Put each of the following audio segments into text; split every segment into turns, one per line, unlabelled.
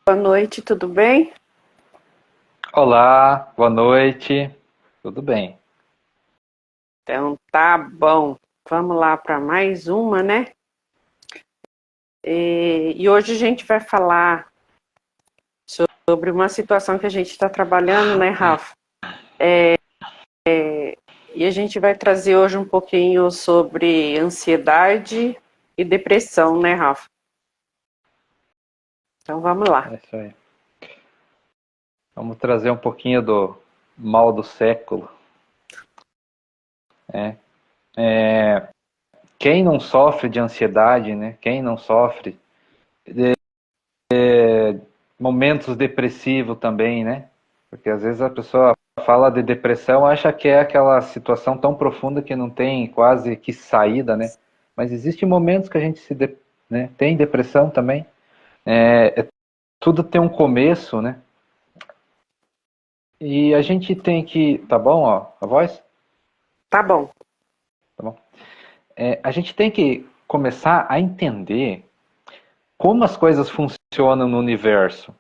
Boa noite, tudo bem?
Olá, boa noite. Tudo bem?
Então tá bom. Vamos lá para mais uma, né? E hoje a gente vai falar sobre uma situação que a gente está trabalhando, né, Rafa? E a gente vai trazer hoje um pouquinho sobre ansiedade e depressão, né, Rafa? Então vamos lá.
É isso aí. Vamos trazer um pouquinho do mal do século. Né? Quem não sofre de ansiedade, né? Quem não sofre de momentos depressivos também, né? Porque às vezes a pessoa fala de depressão, acha que é aquela situação tão profunda que não tem quase que saída, né? Mas existem momentos que a gente né? Tem depressão também. Tudo tem um começo, né? E a gente tem que. Tá bom, ó, a voz?
Tá bom.
Tá bom. A gente tem que começar a entender como as coisas funcionam no universo.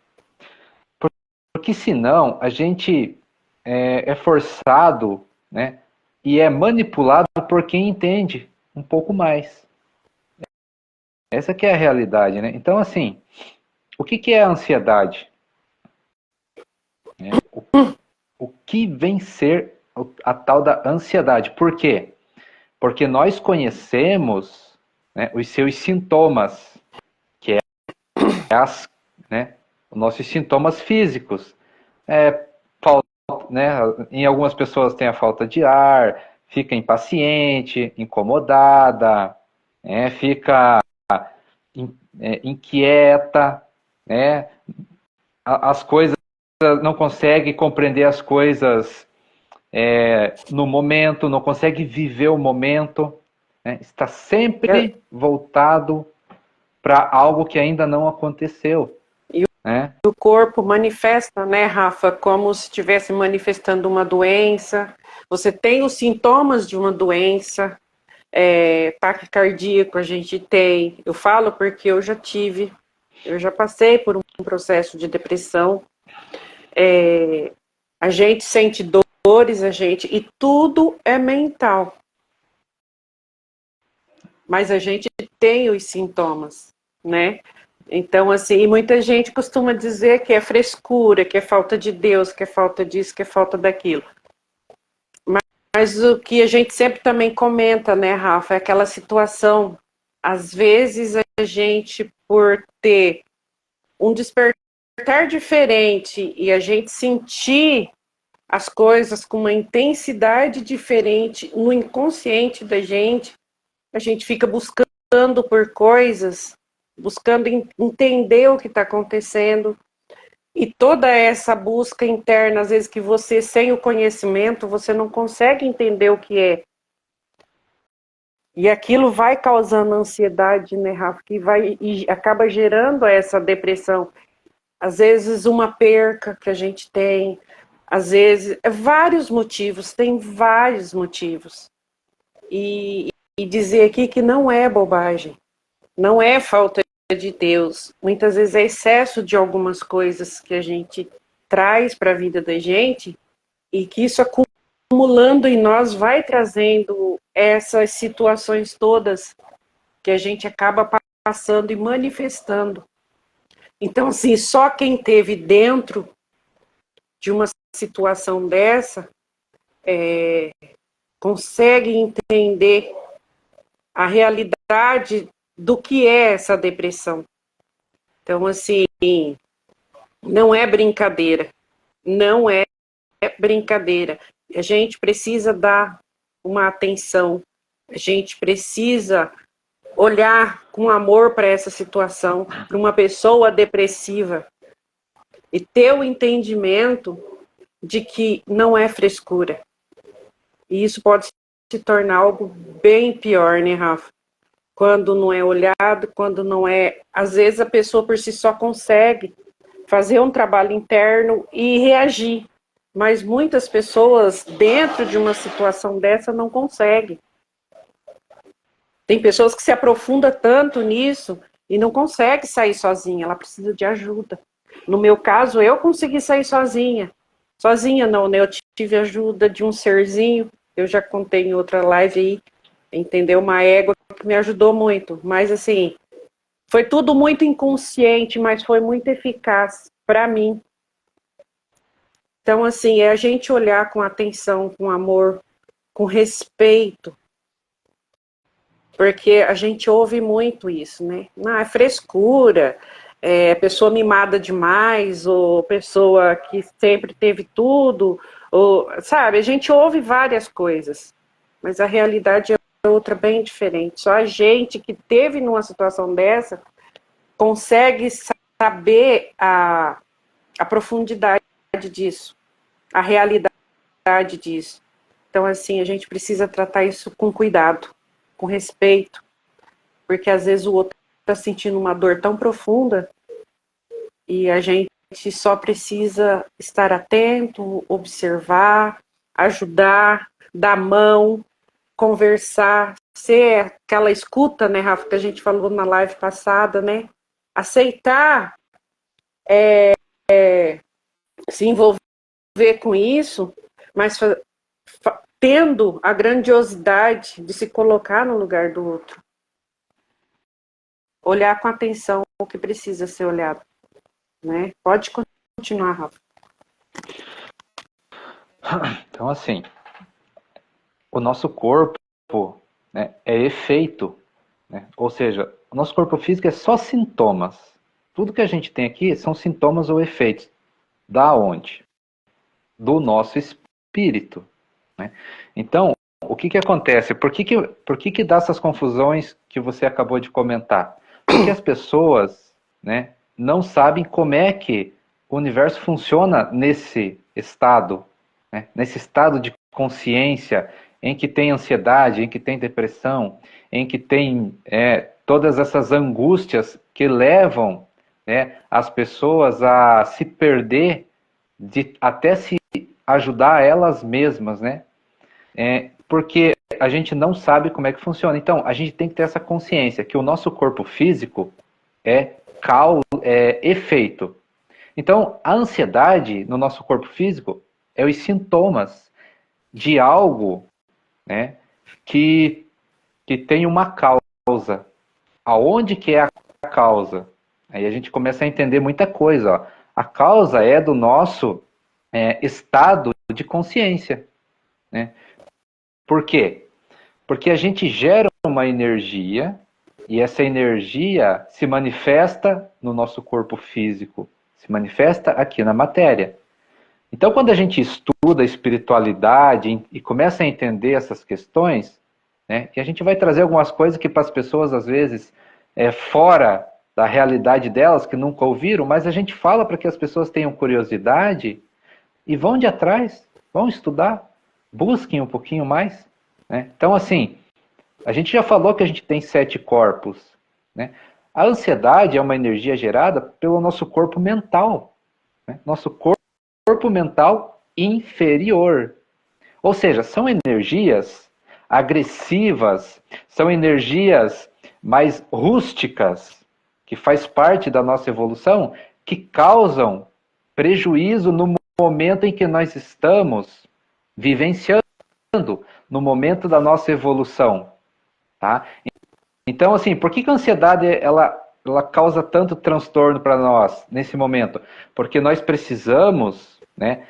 Porque senão a gente é forçado, né? E é manipulado por quem entende um pouco mais. Essa que é a realidade, né? Então, assim, o que, que é a ansiedade? Né? O que vem ser a tal da ansiedade? Por quê? Porque nós conhecemos, né, os seus sintomas, que é as, né, os nossos sintomas físicos. Falta, né, em algumas pessoas tem a falta de ar, fica impaciente, incomodada, né, fica inquieta, né, as coisas não consegue compreender as coisas no momento, não consegue viver o momento, né, está
É,
sempre voltado para algo que ainda não aconteceu,
E
né?
o corpo manifesta, né, Rafa, como se estivesse manifestando uma doença. Você tem os sintomas de uma doença, ataque cardíaco a gente tem. Eu falo porque eu já tive, eu já passei por um processo de depressão. A gente sente dores, e tudo é mental. Mas a gente tem os sintomas, né? Então, assim, e muita gente costuma dizer que é frescura, que é falta de Deus, que é falta disso, que é falta daquilo. Mas o que a gente sempre também comenta, né, Rafa, é aquela situação. Às vezes a gente, por ter um despertar diferente e a gente sentir as coisas com uma intensidade diferente no inconsciente da gente, a gente fica buscando por coisas, buscando entender o que está acontecendo. E toda essa busca interna, às vezes que você, sem o conhecimento, você não consegue entender o que é. E aquilo vai causando ansiedade, né, Rafa? Que vai e acaba gerando essa depressão. Às vezes uma perca que a gente tem, às vezes vários motivos, tem vários motivos. E dizer aqui que não é bobagem, não é falta de Deus. Muitas vezes é excesso de algumas coisas que a gente traz para a vida da gente e que isso acumulando em nós vai trazendo essas situações todas que a gente acaba passando e manifestando. Então, assim, só quem teve dentro de uma situação dessa consegue entender a realidade do que é essa depressão. Então, assim, não é brincadeira, não é brincadeira. A gente precisa dar uma atenção, a gente precisa olhar com amor para essa situação, para uma pessoa depressiva e ter o entendimento de que não é frescura. E isso pode se tornar algo bem pior, né, Rafa? Quando não é olhado, quando não é. Às vezes a pessoa por si só consegue fazer um trabalho interno e reagir. Mas muitas pessoas, dentro de uma situação dessa, não conseguem. Tem pessoas que se aprofundam tanto nisso e não consegue sair sozinha, ela precisa de ajuda. No meu caso, eu consegui sair sozinha. Sozinha não, né? Eu tive ajuda de um serzinho, eu já contei em outra live aí, entendeu? Uma égua que me ajudou muito. Mas assim, foi tudo muito inconsciente, mas foi muito eficaz para mim. Então, assim, é a gente olhar com atenção, com amor, com respeito, porque a gente ouve muito isso, né? Ah, é frescura, é pessoa mimada demais, ou pessoa que sempre teve tudo, ou, sabe? A gente ouve várias coisas, mas a realidade é outra bem diferente. Só a gente que teve numa situação dessa consegue saber a profundidade disso, a realidade disso. Então, assim, a gente precisa tratar isso com cuidado, com respeito, porque às vezes o outro está sentindo uma dor tão profunda e a gente só precisa estar atento, observar, ajudar, dar mão, conversar, ser aquela escuta, né, Rafa, que a gente falou na live passada, né? Aceitar se envolver com isso, mas tendo a grandiosidade de se colocar no lugar do outro. Olhar com atenção o que precisa ser olhado, né? Pode continuar, Rafa.
Então, assim, o nosso corpo, né, é efeito, né? Ou seja, o nosso corpo físico é só sintomas. Tudo que a gente tem aqui são sintomas ou efeitos. Da onde? Do nosso espírito, né? Então, o que que acontece? Por que dá essas confusões que você acabou de comentar? Porque as pessoas, né, não sabem como é que o universo funciona nesse estado, né, nesse estado de consciência em que tem ansiedade, em que tem depressão, em que tem todas essas angústias que levam, né, as pessoas a se perder, de até se ajudar elas mesmas, né? Porque a gente não sabe como é que funciona. Então, a gente tem que ter essa consciência que o nosso corpo físico é efeito. Então, a ansiedade no nosso corpo físico é os sintomas de algo, né, que tem uma causa. Aonde que é a causa? Aí a gente começa a entender muita coisa. Ó. A causa é do nosso estado de consciência, né? Por quê? Porque a gente gera uma energia e essa energia se manifesta no nosso corpo físico, se manifesta aqui na matéria. Então, quando a gente estuda a espiritualidade e começa a entender essas questões, né, e a gente vai trazer algumas coisas que para as pessoas, às vezes, é fora da realidade delas, que nunca ouviram, mas a gente fala para que as pessoas tenham curiosidade e vão de atrás, vão estudar, busquem um pouquinho mais. Né? Então, assim, a gente já falou que a gente tem 7 corpos. Né? A ansiedade é uma energia gerada pelo nosso corpo mental. Né? Nosso corpo mental inferior. Ou seja, são energias agressivas, são energias mais rústicas, que faz parte da nossa evolução, que causam prejuízo no momento em que nós estamos vivenciando, no momento da nossa evolução. Tá? Então, assim, por que a ansiedade ela causa tanto transtorno para nós nesse momento? Porque nós precisamos, né,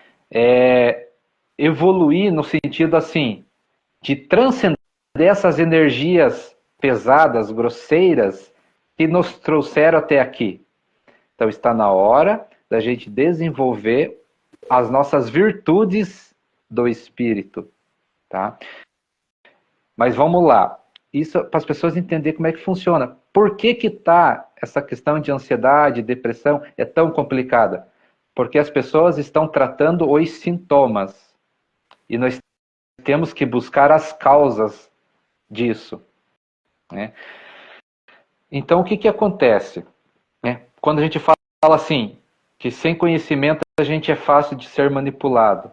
evoluir no sentido assim de transcender essas energias pesadas, grosseiras que nos trouxeram até aqui. Então está na hora da gente desenvolver as nossas virtudes do espírito, tá? Mas vamos lá. Isso para as pessoas entenderem como é que funciona. Por que que tá essa questão de ansiedade, depressão é tão complicada? Porque as pessoas estão tratando os sintomas. E nós temos que buscar as causas disso. Né? Então, o que que acontece? Quando a gente fala assim, que sem conhecimento a gente é fácil de ser manipulado.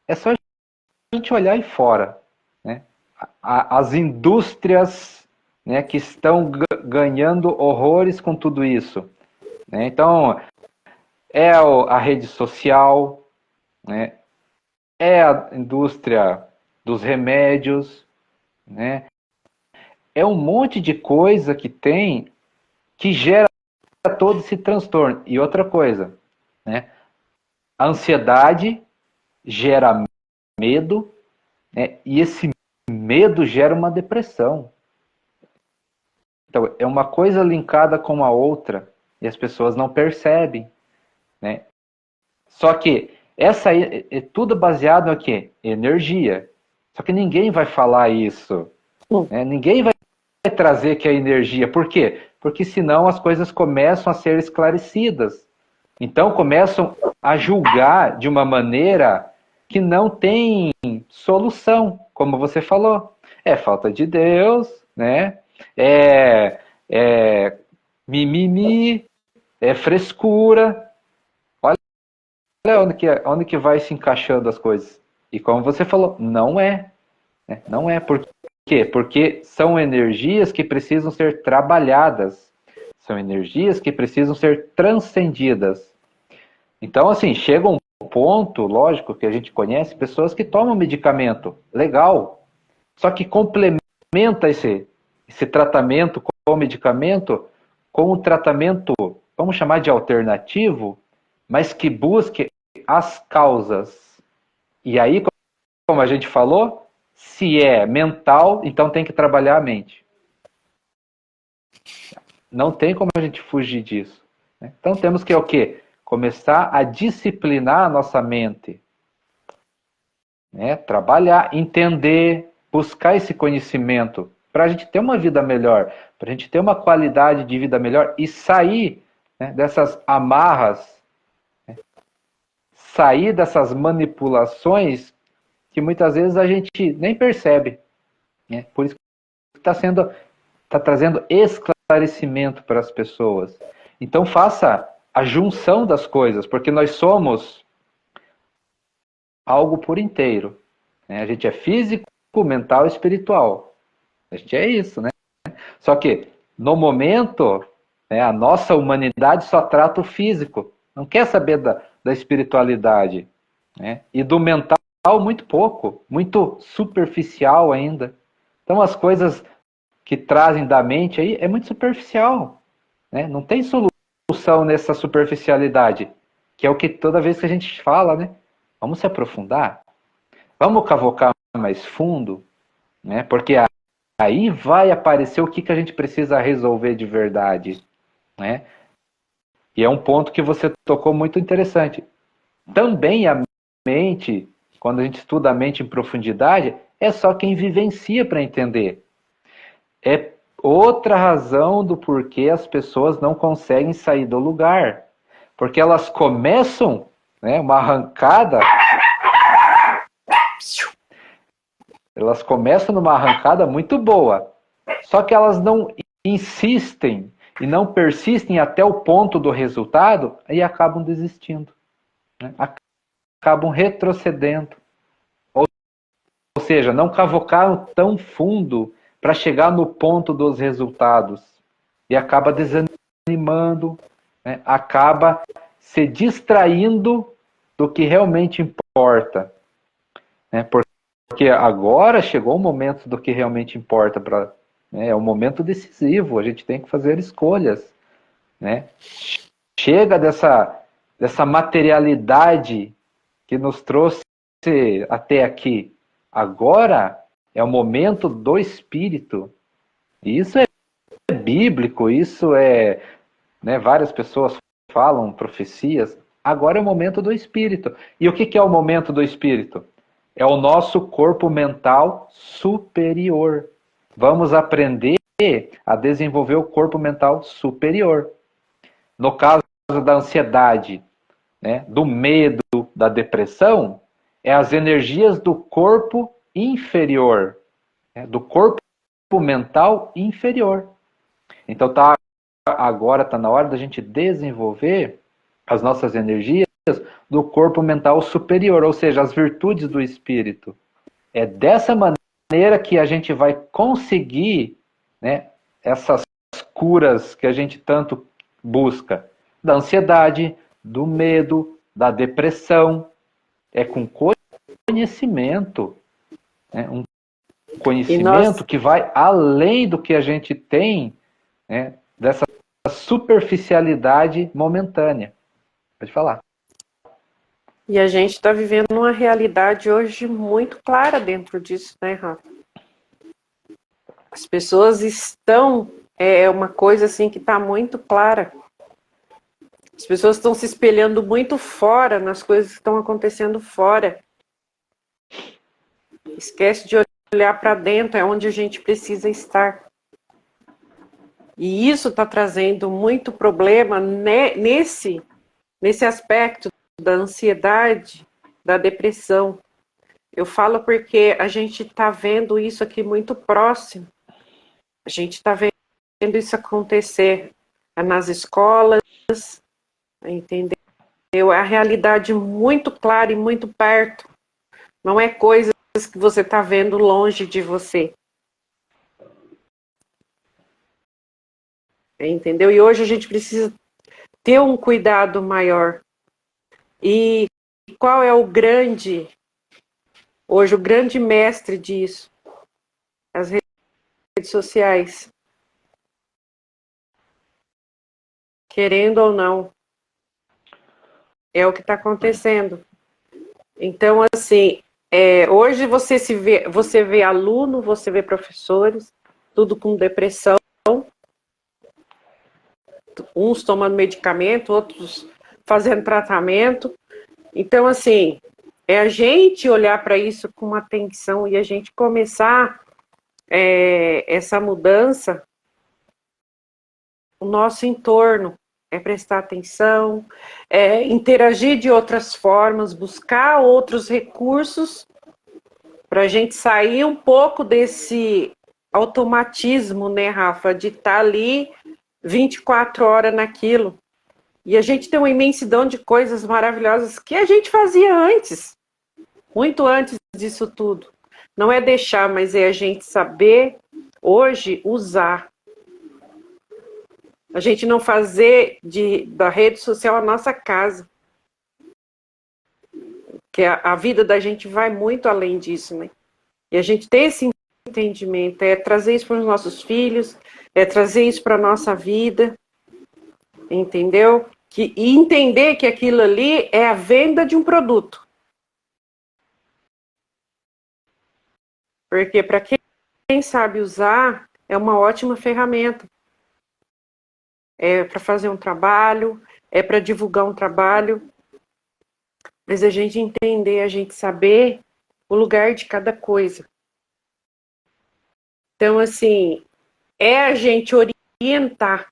É só a gente olhar aí fora. Né? As indústrias, né, que estão ganhando horrores com tudo isso. Né? Então, é a rede social, né? É a indústria dos remédios, né? É um monte de coisa que tem que gera todo esse transtorno. E outra coisa, né? A ansiedade gera medo, né? E esse medo gera uma depressão. Então, é uma coisa linkada com a outra e as pessoas não percebem, né? Só que essa aí é tudo baseado em quê? Energia. Só que ninguém vai falar isso, né? Ninguém vai trazer que é energia. Por quê? Porque senão as coisas começam a ser esclarecidas. Então começam a julgar de uma maneira que não tem solução, como você falou. É falta de Deus, né? É mimimi, é frescura. Olha onde que vai se encaixando as coisas. E como você falou, não é. Né? Não é. Por quê? Porque são energias que precisam ser trabalhadas. São energias que precisam ser transcendidas. Então, assim, chega um ponto, lógico, que a gente conhece pessoas que tomam medicamento, legal, só que complementa esse tratamento com o medicamento com um tratamento, vamos chamar de alternativo, mas que busque as causas. E aí, como a gente falou, se é mental, então tem que trabalhar a mente. Não tem como a gente fugir disso. Né? Então temos que o quê? Começar a disciplinar a nossa mente. Né? Trabalhar, entender, buscar esse conhecimento para a gente ter uma vida melhor, para a gente ter uma qualidade de vida melhor e sair, né, dessas amarras, né? Sair dessas manipulações que muitas vezes a gente nem percebe. Né? Por isso que está trazendo esclarecimento para as pessoas. Então faça a junção das coisas, porque nós somos algo por inteiro. Né? A gente é físico, mental e espiritual. A gente é isso, né? Só que, no momento, né, a nossa humanidade só trata o físico. Não quer saber da espiritualidade. Né? E do mental, muito pouco. Muito superficial ainda. Então, as coisas que trazem da mente aí é muito superficial. Né? Não tem solução nessa superficialidade. Que é o que toda vez que a gente fala, né? Vamos se aprofundar? Vamos cavocar mais fundo? Né? Porque aí vai aparecer o que a gente precisa resolver de verdade. Né? E é um ponto que você tocou muito interessante. Também a mente, quando a gente estuda a mente em profundidade, é só quem vivencia para entender. É outra razão do porquê as pessoas não conseguem sair do lugar. Porque elas começam, né, uma arrancada. Elas começam numa arrancada muito boa. Só que elas não insistem e não persistem até o ponto do resultado e acabam desistindo. Né? Acabam retrocedendo. Ou seja, não cavocaram tão fundo para chegar no ponto dos resultados. E acaba desanimando, né? Acaba se distraindo do que realmente importa. Né? Porque agora chegou o momento do que realmente importa para, né? É um momento decisivo, a gente tem que fazer escolhas. Né? Chega dessa materialidade que nos trouxe até aqui. Agora é o momento do espírito. E isso é bíblico, isso é, né, várias pessoas falam profecias. Agora é o momento do espírito. E o que é o momento do espírito? É o nosso corpo mental superior. Vamos aprender a desenvolver o corpo mental superior. No caso da ansiedade, né, do medo, da depressão, é as energias do corpo inferior, né, do corpo mental inferior. Então agora está na hora da gente desenvolver as nossas energias do corpo mental superior, ou seja, as virtudes do espírito. É dessa maneira que a gente vai conseguir, né, essas curas que a gente tanto busca, da ansiedade, do medo, da depressão. É com conhecimento, né? Um
E nós,
conhecimento que vai além do que a gente tem, né? Dessa superficialidade momentânea. Pode falar.
e a gente está vivendo uma realidade hoje muito clara dentro disso, né, Rafa? As pessoas estão, é uma coisa assim que está muito clara. As pessoas estão se espelhando muito fora, nas coisas que estão acontecendo fora. Esquece de olhar para dentro, é onde a gente precisa estar. E isso está trazendo muito problema nesse aspecto da ansiedade, da depressão. Eu falo porque a gente está vendo isso aqui muito próximo. A gente está vendo isso acontecer nas escolas, entendeu? É a realidade muito clara e muito perto. Não é coisas que você está vendo longe de você. Entendeu? E hoje a gente precisa ter um cuidado maior. E qual é hoje, o grande mestre disso? As redes sociais. Querendo ou não, é o que está acontecendo. Então, assim, hoje você vê aluno, você vê professores, tudo com depressão, uns tomando medicamento, outros fazendo tratamento. Então, assim, é a gente olhar para isso com atenção e a gente começar essa mudança no nosso entorno. É prestar atenção, interagir de outras formas, buscar outros recursos para a gente sair um pouco desse automatismo, né, Rafa, de estar ali 24 horas naquilo. E a gente tem uma imensidão de coisas maravilhosas que a gente fazia antes, muito antes disso tudo. Não é deixar, mas é a gente saber hoje usar. A gente não fazer da rede social a nossa casa. Que a vida da gente vai muito além disso, né? E a gente ter esse entendimento, trazer isso para os nossos filhos, trazer isso para a nossa vida, entendeu? E entender que aquilo ali é a venda de um produto. Porque para quem sabe usar, é uma ótima ferramenta. É para fazer um trabalho, é para divulgar um trabalho, mas a gente entender, a gente saber o lugar de cada coisa. Então, assim, é a gente orientar,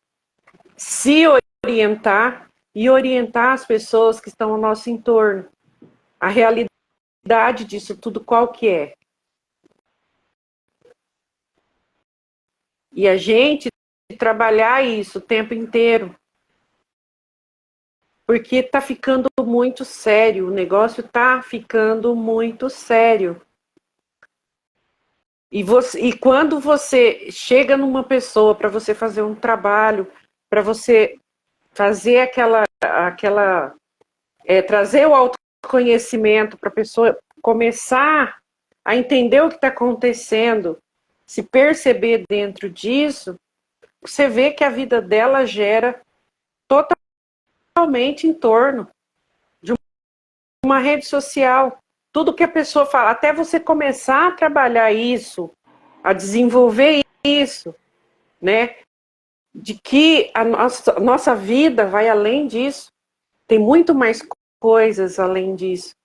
se orientar e orientar as pessoas que estão ao nosso entorno. A realidade disso tudo, qual que é? E a gente trabalhar isso o tempo inteiro. Porque está ficando muito sério, o negócio está ficando muito sério. E quando você chega numa pessoa para você fazer um trabalho, para você fazer trazer o autoconhecimento para a pessoa começar a entender o que está acontecendo, se perceber dentro disso, você vê que a vida dela gera totalmente em torno de uma rede social. Tudo que a pessoa fala, até você começar a trabalhar isso, a desenvolver isso, né? De que a nossa vida vai além disso. Tem muito mais coisas além disso.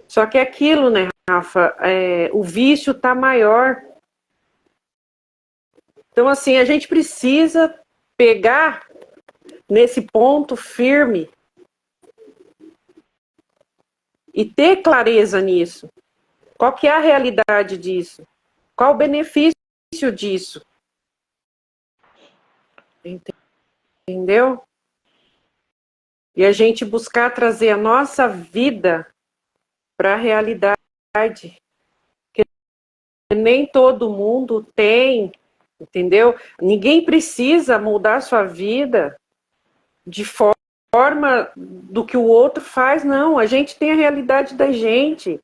Só que é aquilo, né, Rafa? O vício está maior. Então, assim, a gente precisa pegar nesse ponto firme e ter clareza nisso. Qual que é a realidade disso? Qual o benefício disso? Entendeu? E a gente buscar trazer a nossa vida para a realidade. Porque nem todo mundo tem, entendeu? Ninguém precisa mudar sua vida de forma forma do que o outro faz, não. A gente tem a realidade da gente,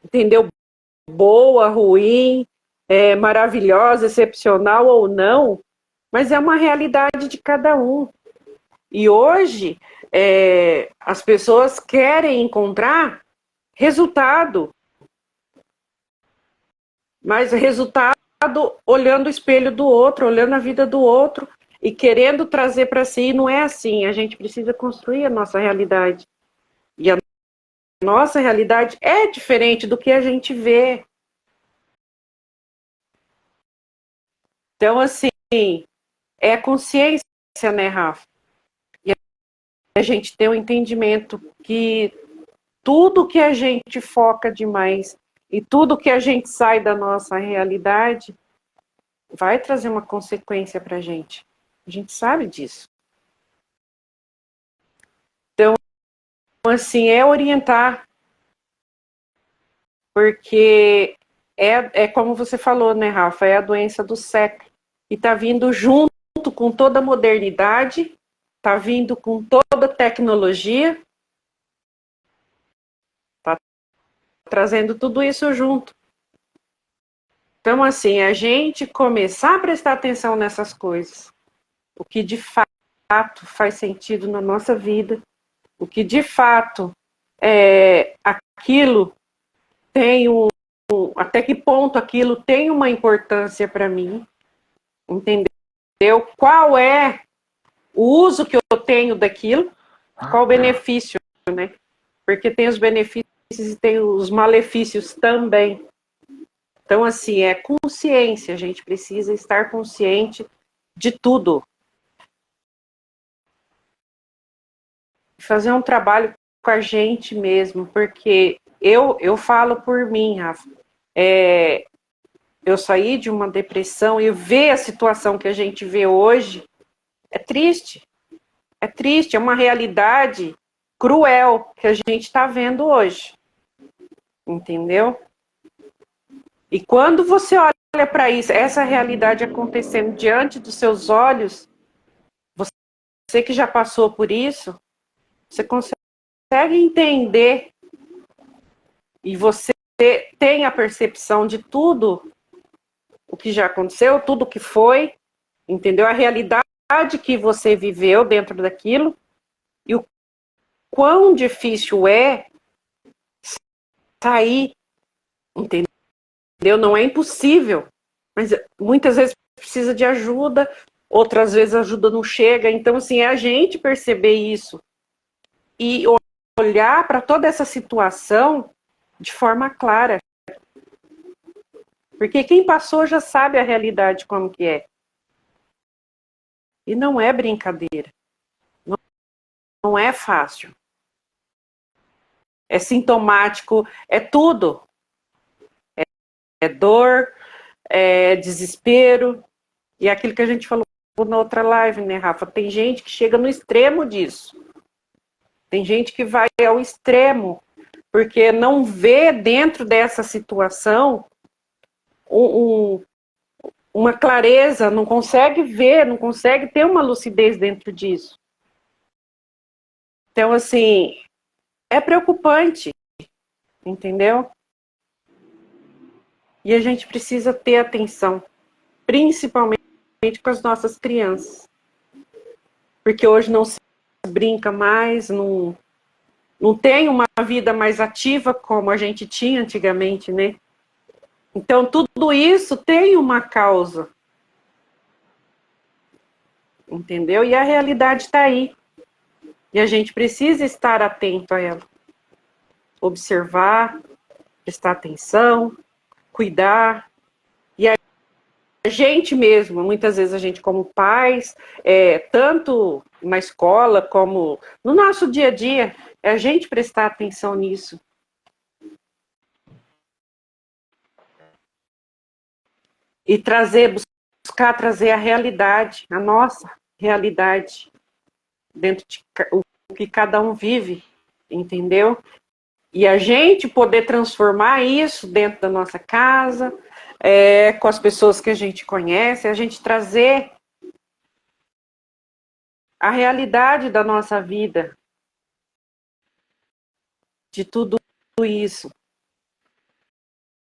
entendeu? Boa, ruim, maravilhosa, excepcional ou não, mas é uma realidade de cada um. E hoje, as pessoas querem encontrar resultado, mas resultado olhando o espelho do outro, olhando a vida do outro e querendo trazer para si. Não é assim. A gente precisa construir a nossa realidade. E a nossa realidade é diferente do que a gente vê. Então, assim, é consciência, né, Rafa? E a gente tem um entendimento que tudo que a gente foca demais e tudo que a gente sai da nossa realidade vai trazer uma consequência para a gente. A gente sabe disso. Então, assim, é orientar, porque é como você falou, né, Rafa? É a doença do século. E está vindo junto com toda a modernidade, está vindo com toda a tecnologia, está trazendo tudo isso junto. Então, assim, a gente começar a prestar atenção nessas coisas, o que de fato faz sentido na nossa vida, o que de fato aquilo tem até que ponto aquilo tem uma importância para mim, entendeu? Qual é o uso que eu tenho daquilo, qual o benefício, né? Porque tem os benefícios e tem os malefícios também. Então, assim, é consciência, a gente precisa estar consciente de tudo. Fazer um trabalho com a gente mesmo, porque eu falo por mim, Rafa. Eu saí de uma depressão e ver a situação que a gente vê hoje é triste. É triste, é uma realidade cruel que a gente está vendo hoje. Entendeu? E quando você olha para isso, essa realidade acontecendo diante dos seus olhos, você que já passou por isso, você consegue entender e você tem a percepção de tudo o que já aconteceu, tudo o que foi, entendeu? A realidade que você viveu dentro daquilo e o quão difícil é sair, entendeu? Não é impossível, mas muitas vezes precisa de ajuda, outras vezes a ajuda não chega. Então, assim, é a gente perceber isso e olhar para toda essa situação de forma clara. Porque quem passou já sabe a realidade como que é. E não é brincadeira. Não é fácil. É sintomático, é tudo. É dor, é desespero. E é aquilo que a gente falou na outra live, né, Rafa? Tem gente que chega no extremo disso. Tem gente que vai ao extremo, porque não vê dentro dessa situação uma clareza, não consegue ver, não consegue ter uma lucidez dentro disso. Então, assim, é preocupante, entendeu? E a gente precisa ter atenção, principalmente com as nossas crianças. Porque hoje não se brinca mais, não tem uma vida mais ativa como a gente tinha antigamente, né? Então, tudo isso tem uma causa. Entendeu? E a realidade está aí. E a gente precisa estar atento a ela. Observar, prestar atenção, cuidar. E a gente mesmo, muitas vezes a gente como pais, tanto na escola como no nosso dia a dia, é a gente prestar atenção nisso. E buscar trazer a realidade, a nossa realidade, dentro de o que cada um vive, entendeu? E a gente poder transformar isso dentro da nossa casa, com as pessoas que a gente conhece, a gente trazer a realidade da nossa vida, de tudo isso.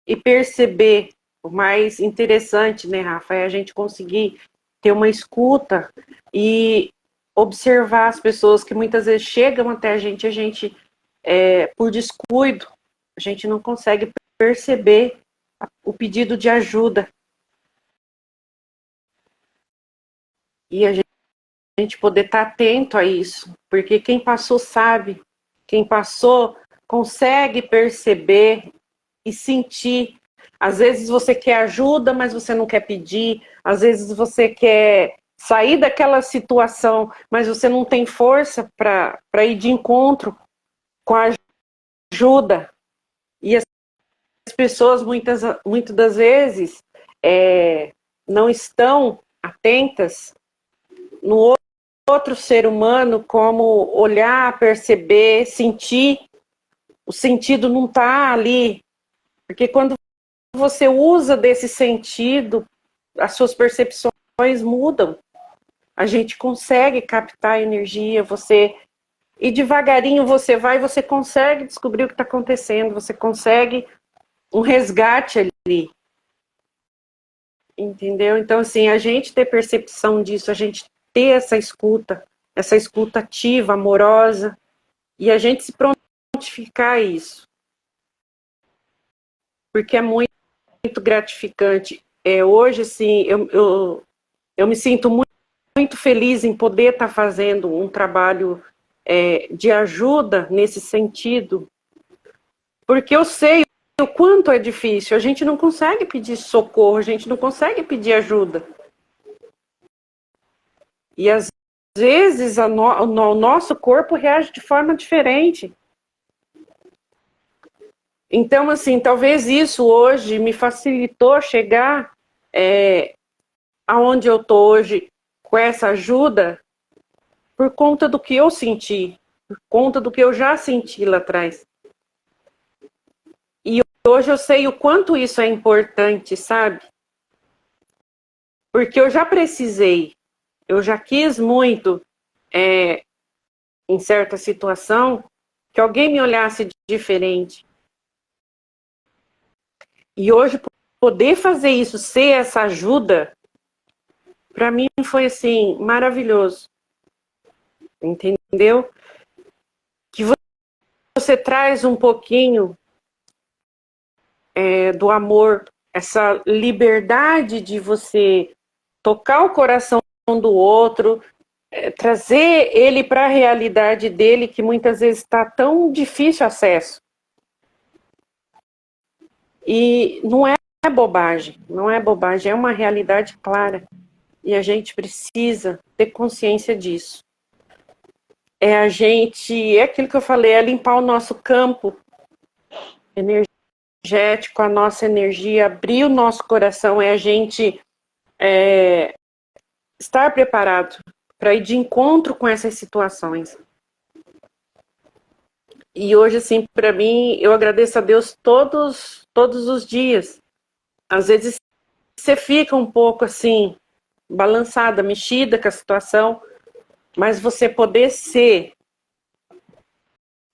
E perceber, o mais interessante, né, Rafa, é a gente conseguir ter uma escuta e observar as pessoas que muitas vezes chegam até a gente, por descuido, a gente não consegue perceber o pedido de ajuda. E a gente poder estar atento a isso, porque quem passou sabe, quem passou consegue perceber e sentir. Às vezes você quer ajuda, mas você não quer pedir. Às vezes você quer sair daquela situação, mas você não tem força para ir de encontro com a ajuda. E as pessoas, muitas das vezes, não estão atentas no outro ser humano, como olhar, perceber, sentir. O sentido não está ali. Porque quando você usa desse sentido, as suas percepções mudam. A gente consegue captar a energia, e devagarinho você vai e você consegue descobrir o que está acontecendo, você consegue um resgate ali. Entendeu? Então, assim, a gente ter percepção disso, a gente ter essa escuta ativa, amorosa, e a gente se prontificar a isso. Porque é muito gratificante. Hoje, assim, eu me sinto muito feliz em poder estar fazendo um trabalho de ajuda nesse sentido, porque eu sei o quanto é difícil. A gente não consegue pedir socorro, a gente não consegue pedir ajuda. E às vezes o nosso corpo reage de forma diferente. Então, assim, talvez isso hoje me facilitou chegar aonde eu estou hoje com essa ajuda por conta do que eu senti, por conta do que eu já senti lá atrás. E hoje eu sei o quanto isso é importante, sabe? Porque eu já precisei, eu já quis muito, em certa situação, que alguém me olhasse diferente. E hoje, poder fazer isso, ser essa ajuda, para mim foi, assim, maravilhoso. Entendeu? Que você traz um pouquinho do amor, essa liberdade de você tocar o coração do outro, trazer ele para a realidade dele, que muitas vezes está tão difícil acesso. E não é bobagem, não é bobagem, é uma realidade clara. E a gente precisa ter consciência disso. É aquilo que eu falei, é limpar o nosso campo energético, a nossa energia, abrir o nosso coração, é a gente estar preparado para ir de encontro com essas situações. E hoje, assim, para mim, eu agradeço a Deus todos os dias. Às vezes você fica um pouco assim, balançada, mexida com a situação, mas você poder ser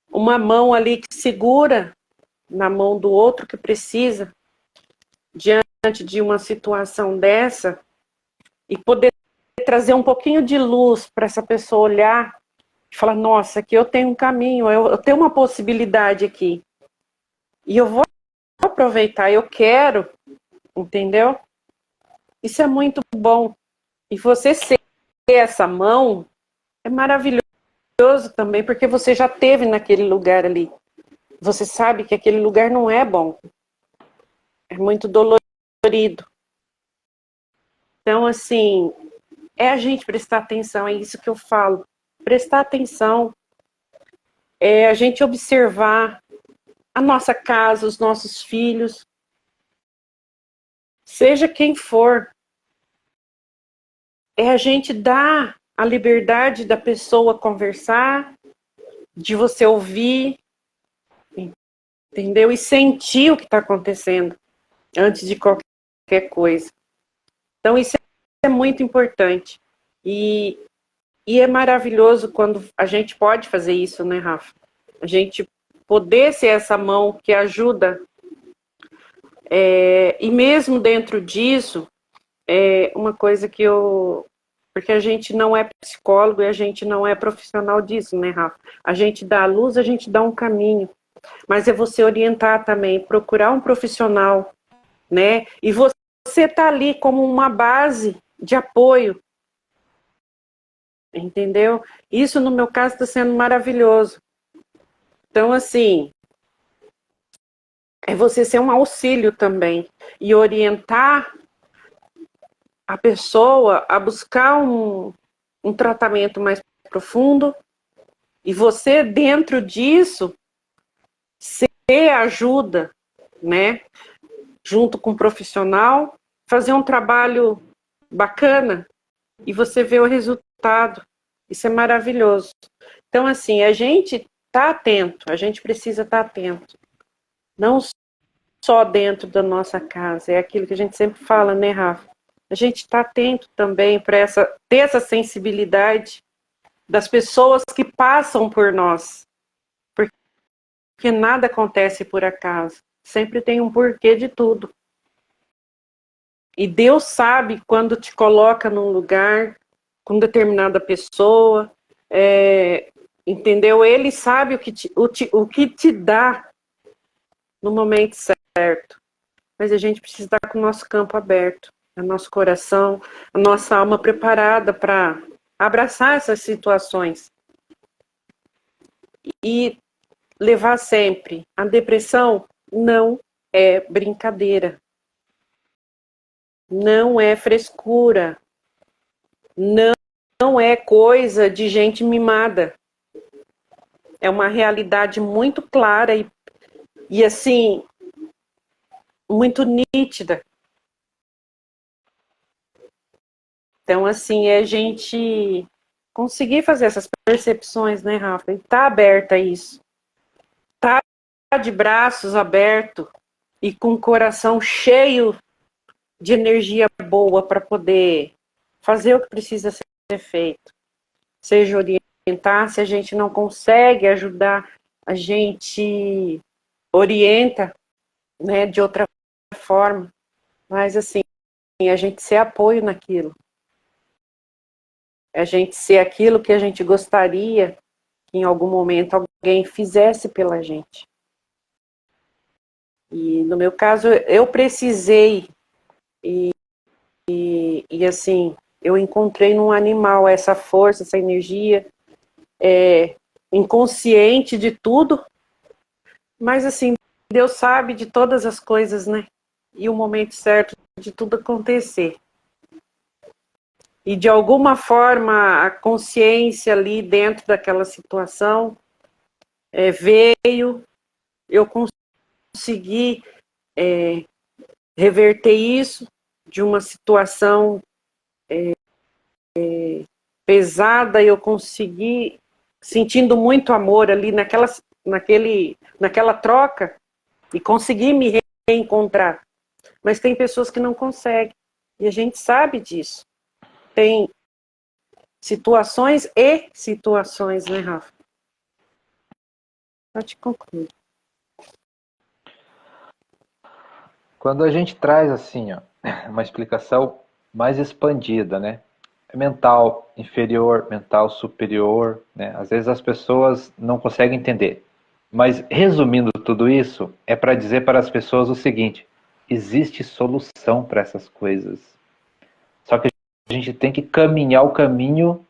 uma mão ali que segura na mão do outro que precisa, diante de uma situação dessa, e poder trazer um pouquinho de luz para essa pessoa olhar e falar, nossa, aqui eu tenho um caminho, eu tenho uma possibilidade aqui. E eu vou aproveitar, eu quero, entendeu? Isso é muito bom. E você ser essa mão é maravilhoso também, porque você já esteve naquele lugar ali. Você sabe que aquele lugar não é bom. É muito dolorido. Então, assim, é a gente prestar atenção, é isso que eu falo. Prestar atenção, é a gente observar a nossa casa, os nossos filhos, seja quem for. É a gente dar a liberdade da pessoa conversar, de você ouvir, entendeu? E sentir o que está acontecendo antes de qualquer coisa. Então, isso é muito importante. E E é maravilhoso quando a gente pode fazer isso, né, Rafa? A gente poder ser essa mão que ajuda. E mesmo dentro disso, uma coisa que eu... Porque a gente não é psicólogo e a gente não é profissional disso, né, Rafa? A gente dá a luz, a gente dá um caminho. Mas é você orientar também, procurar um profissional, né? E você tá ali como uma base de apoio, entendeu? Isso, no meu caso, está sendo maravilhoso. Então, assim, é você ser um auxílio também e orientar a pessoa a buscar um tratamento mais profundo e você, dentro disso, ser ajuda, né? Junto com um profissional, fazer um trabalho bacana e você vê o resultado. Isso é maravilhoso. Então, assim, a gente tá atento, a gente precisa estar atento. Não só dentro da nossa casa, é aquilo que a gente sempre fala, né, Rafa? A gente está atento também para ter essa sensibilidade das pessoas que passam por nós. Porque nada acontece por acaso. Sempre tem um porquê de tudo. E Deus sabe quando te coloca num lugar com determinada pessoa, entendeu? Ele sabe o que te dá no momento certo. Mas a gente precisa estar com o nosso campo aberto, o nosso coração, a nossa alma preparada para abraçar essas situações. E levar sempre. A depressão não é brincadeira. Não é frescura. Não é coisa de gente mimada. É uma realidade muito clara e assim, muito nítida. Então, assim, é a gente conseguir fazer essas percepções, né, Rafa? E tá aberta a isso. Tá de braços abertos e com o coração cheio de energia boa para poder fazer o que precisa ser feito. Seja orientar, se a gente não consegue ajudar, a gente orienta, né, de outra forma. Mas, assim, a gente ser apoio naquilo. A gente ser aquilo que a gente gostaria que em algum momento alguém fizesse pela gente. E no meu caso, eu precisei e assim, eu encontrei num animal essa força, essa energia, inconsciente de tudo, mas assim, Deus sabe de todas as coisas, né? E o momento certo de tudo acontecer. E de alguma forma, a consciência ali dentro daquela situação veio, eu consegui reverter isso de uma situação pesada, eu consegui, sentindo muito amor ali naquela troca, e consegui me reencontrar. Mas tem pessoas que não conseguem, e a gente sabe disso. Tem situações e situações, né, Rafa? Pode concluir.
Quando a gente traz assim, ó, uma explicação mais expandida, né? Mental inferior, mental superior, né? Às vezes as pessoas não conseguem entender. Mas resumindo tudo isso, é para dizer para as pessoas o seguinte: existe solução para essas coisas. Só que a gente tem que caminhar o caminho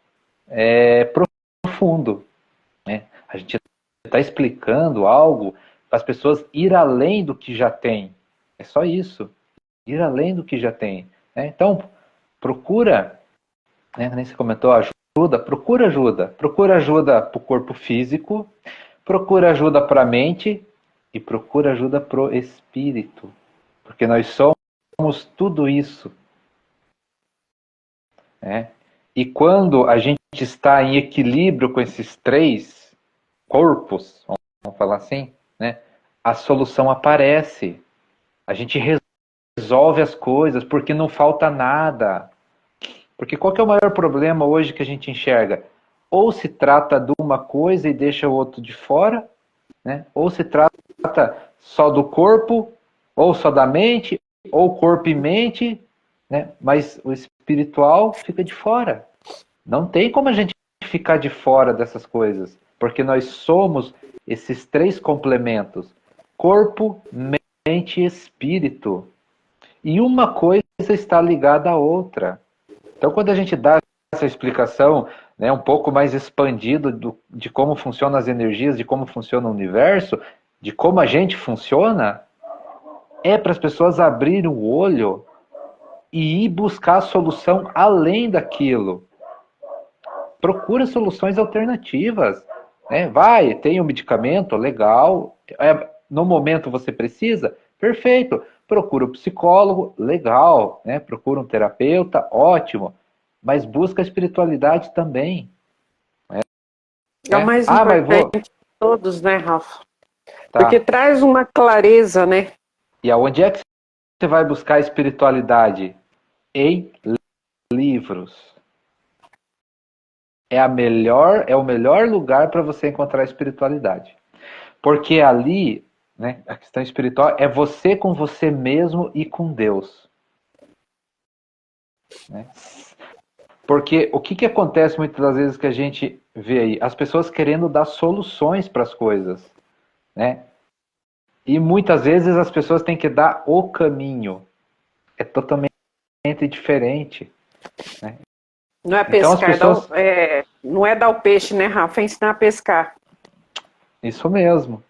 profundo, né? A gente está explicando algo para as pessoas ir além do que já tem. É só isso. Ir além do que já tem. Né? Então, procura, né, nem você comentou, ajuda, procura ajuda. Procura ajuda para o corpo físico, procura ajuda para a mente e procura ajuda para o espírito. Porque nós somos tudo isso. Né? E quando a gente está em equilíbrio com esses três corpos, vamos falar assim, né, a solução aparece. A gente resolve as coisas porque não falta nada. Porque qual que é o maior problema hoje que a gente enxerga? ou se trata de uma coisa e deixa o outro de fora, né? Ou se trata só do corpo, ou só da mente, ou corpo e mente, né? Mas o espiritual fica de fora. Não tem como a gente ficar de fora dessas coisas, porque nós somos esses três complementos: corpo, mente e espírito. E uma coisa está ligada à outra. Então, quando a gente dá essa explicação, né, um pouco mais expandida de como funcionam as energias, de como funciona o universo, de como a gente funciona, é para as pessoas abrirem o olho e ir buscar a solução além daquilo. Procura soluções alternativas. Né? Vai, tem um medicamento, legal. No momento você precisa? Perfeito. Procura um psicólogo, legal. Né? Procura um terapeuta, ótimo. Mas busca a espiritualidade também.
É o
Né?
mais
Ah, mas vou.
importante de todos, né, Rafa? Porque
Tá.
traz uma clareza, né?
E aonde é que você vai buscar a espiritualidade? Em livros. É o melhor lugar para você encontrar a espiritualidade. Porque ali, né, a questão espiritual é você com você mesmo e com Deus. Né? Porque o que acontece muitas das vezes que a gente vê aí? As pessoas querendo dar soluções para as coisas. Né? E muitas vezes as pessoas têm que dar o caminho. É totalmente diferente. Né?
Não é
Então as
pescar,
pessoas.
não é dar o peixe, né, Rafa? É ensinar a pescar.
Isso mesmo.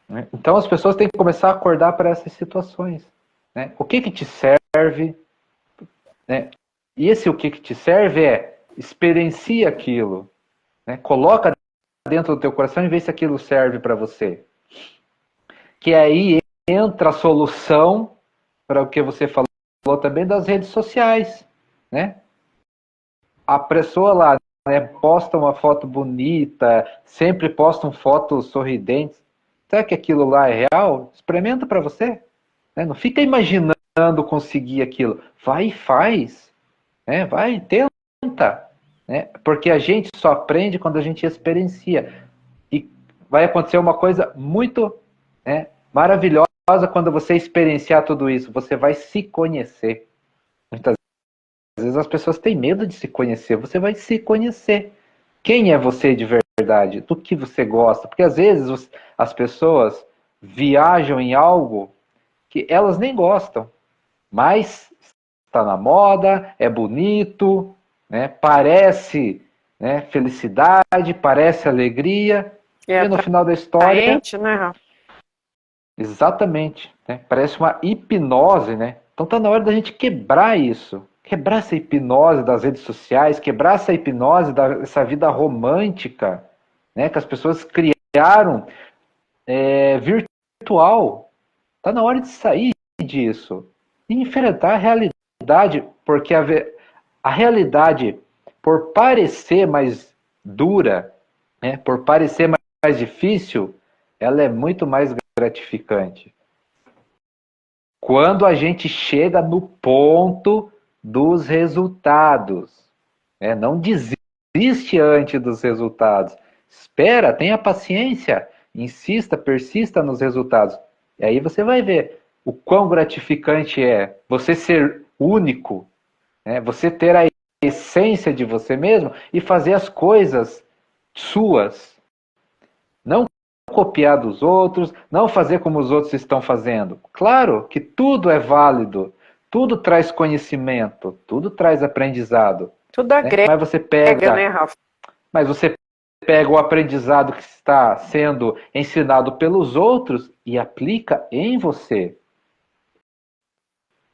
Né? Então as pessoas têm que começar a acordar para essas situações. Né? O que te serve? Né? E esse o que te serve é experiencia aquilo. Né? Coloca dentro do teu coração e vê se aquilo serve para você. Que aí entra a solução para o que você falou também das redes sociais. Né? A pessoa lá, né, posta uma foto bonita, sempre postam fotos sorridentes. Será que aquilo lá é real? Experimenta para você. Né? Não fica imaginando conseguir aquilo. Vai e faz. Né? Vai, tenta. Né? Porque a gente só aprende quando a gente experiencia. E vai acontecer uma coisa muito, né, maravilhosa quando você experienciar tudo isso. Você vai se conhecer. Muitas vezes as pessoas têm medo de se conhecer. Você vai se conhecer. Quem é você de verdade? Do que você gosta? Porque às vezes as pessoas viajam em algo que elas nem gostam, mas está na moda, é bonito, né? Parece, né, felicidade, parece alegria,
É
e no final da história,
atraente, né, Rafa?
exatamente, né? Parece uma hipnose, né? Então está na hora da gente quebrar isso, quebrar essa hipnose das redes sociais, quebrar essa hipnose dessa vida romântica, né? Que as pessoas criaram virtual. Está na hora de sair disso e enfrentar a realidade, porque a realidade, por parecer mais dura, né, por parecer mais difícil, ela é muito mais gratificante. Quando a gente chega no ponto dos resultados, né, não desiste antes dos resultados. Espera, tenha paciência, insista, persista nos resultados. E aí você vai ver o quão gratificante é você ser único, né? Você ter a essência de você mesmo e fazer as coisas suas. Não copiar dos outros, não fazer como os outros estão fazendo. Claro que tudo é válido, tudo traz conhecimento, tudo traz aprendizado.
Tudo
Né?
agrega, né, Rafa?
Mas você pega o aprendizado que está sendo ensinado pelos outros e aplica em você.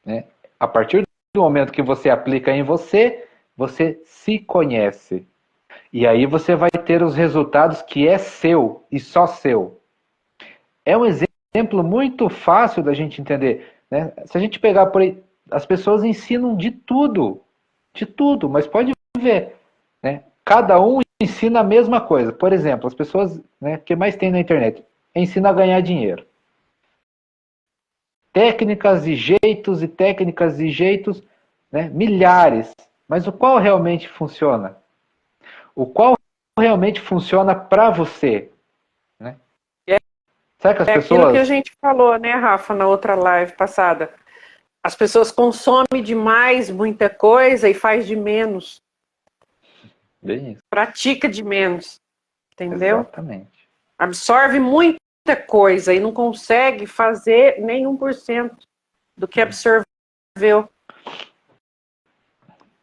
Né? A partir do momento que você aplica em você, você se conhece. E aí você vai ter os resultados que é seu e só seu. É um exemplo muito fácil da gente entender. Né? Se a gente pegar por aí, as pessoas ensinam de tudo, mas pode ver. Né? Cada um ensina a mesma coisa. Por exemplo, as pessoas, né, o que mais tem na internet? Ensina a ganhar dinheiro. Técnicas e jeitos, né, milhares. Mas o qual realmente funciona? O qual realmente funciona para você, né?
É,
Será que as
é aquilo que a
pessoas...
gente falou, né, Rafa, na outra live passada. As pessoas consomem demais muita coisa e faz de menos.
Bem isso.
Pratica de menos, entendeu?
Exatamente.
Absorve muita coisa e não consegue fazer nem 1% do que absorveu.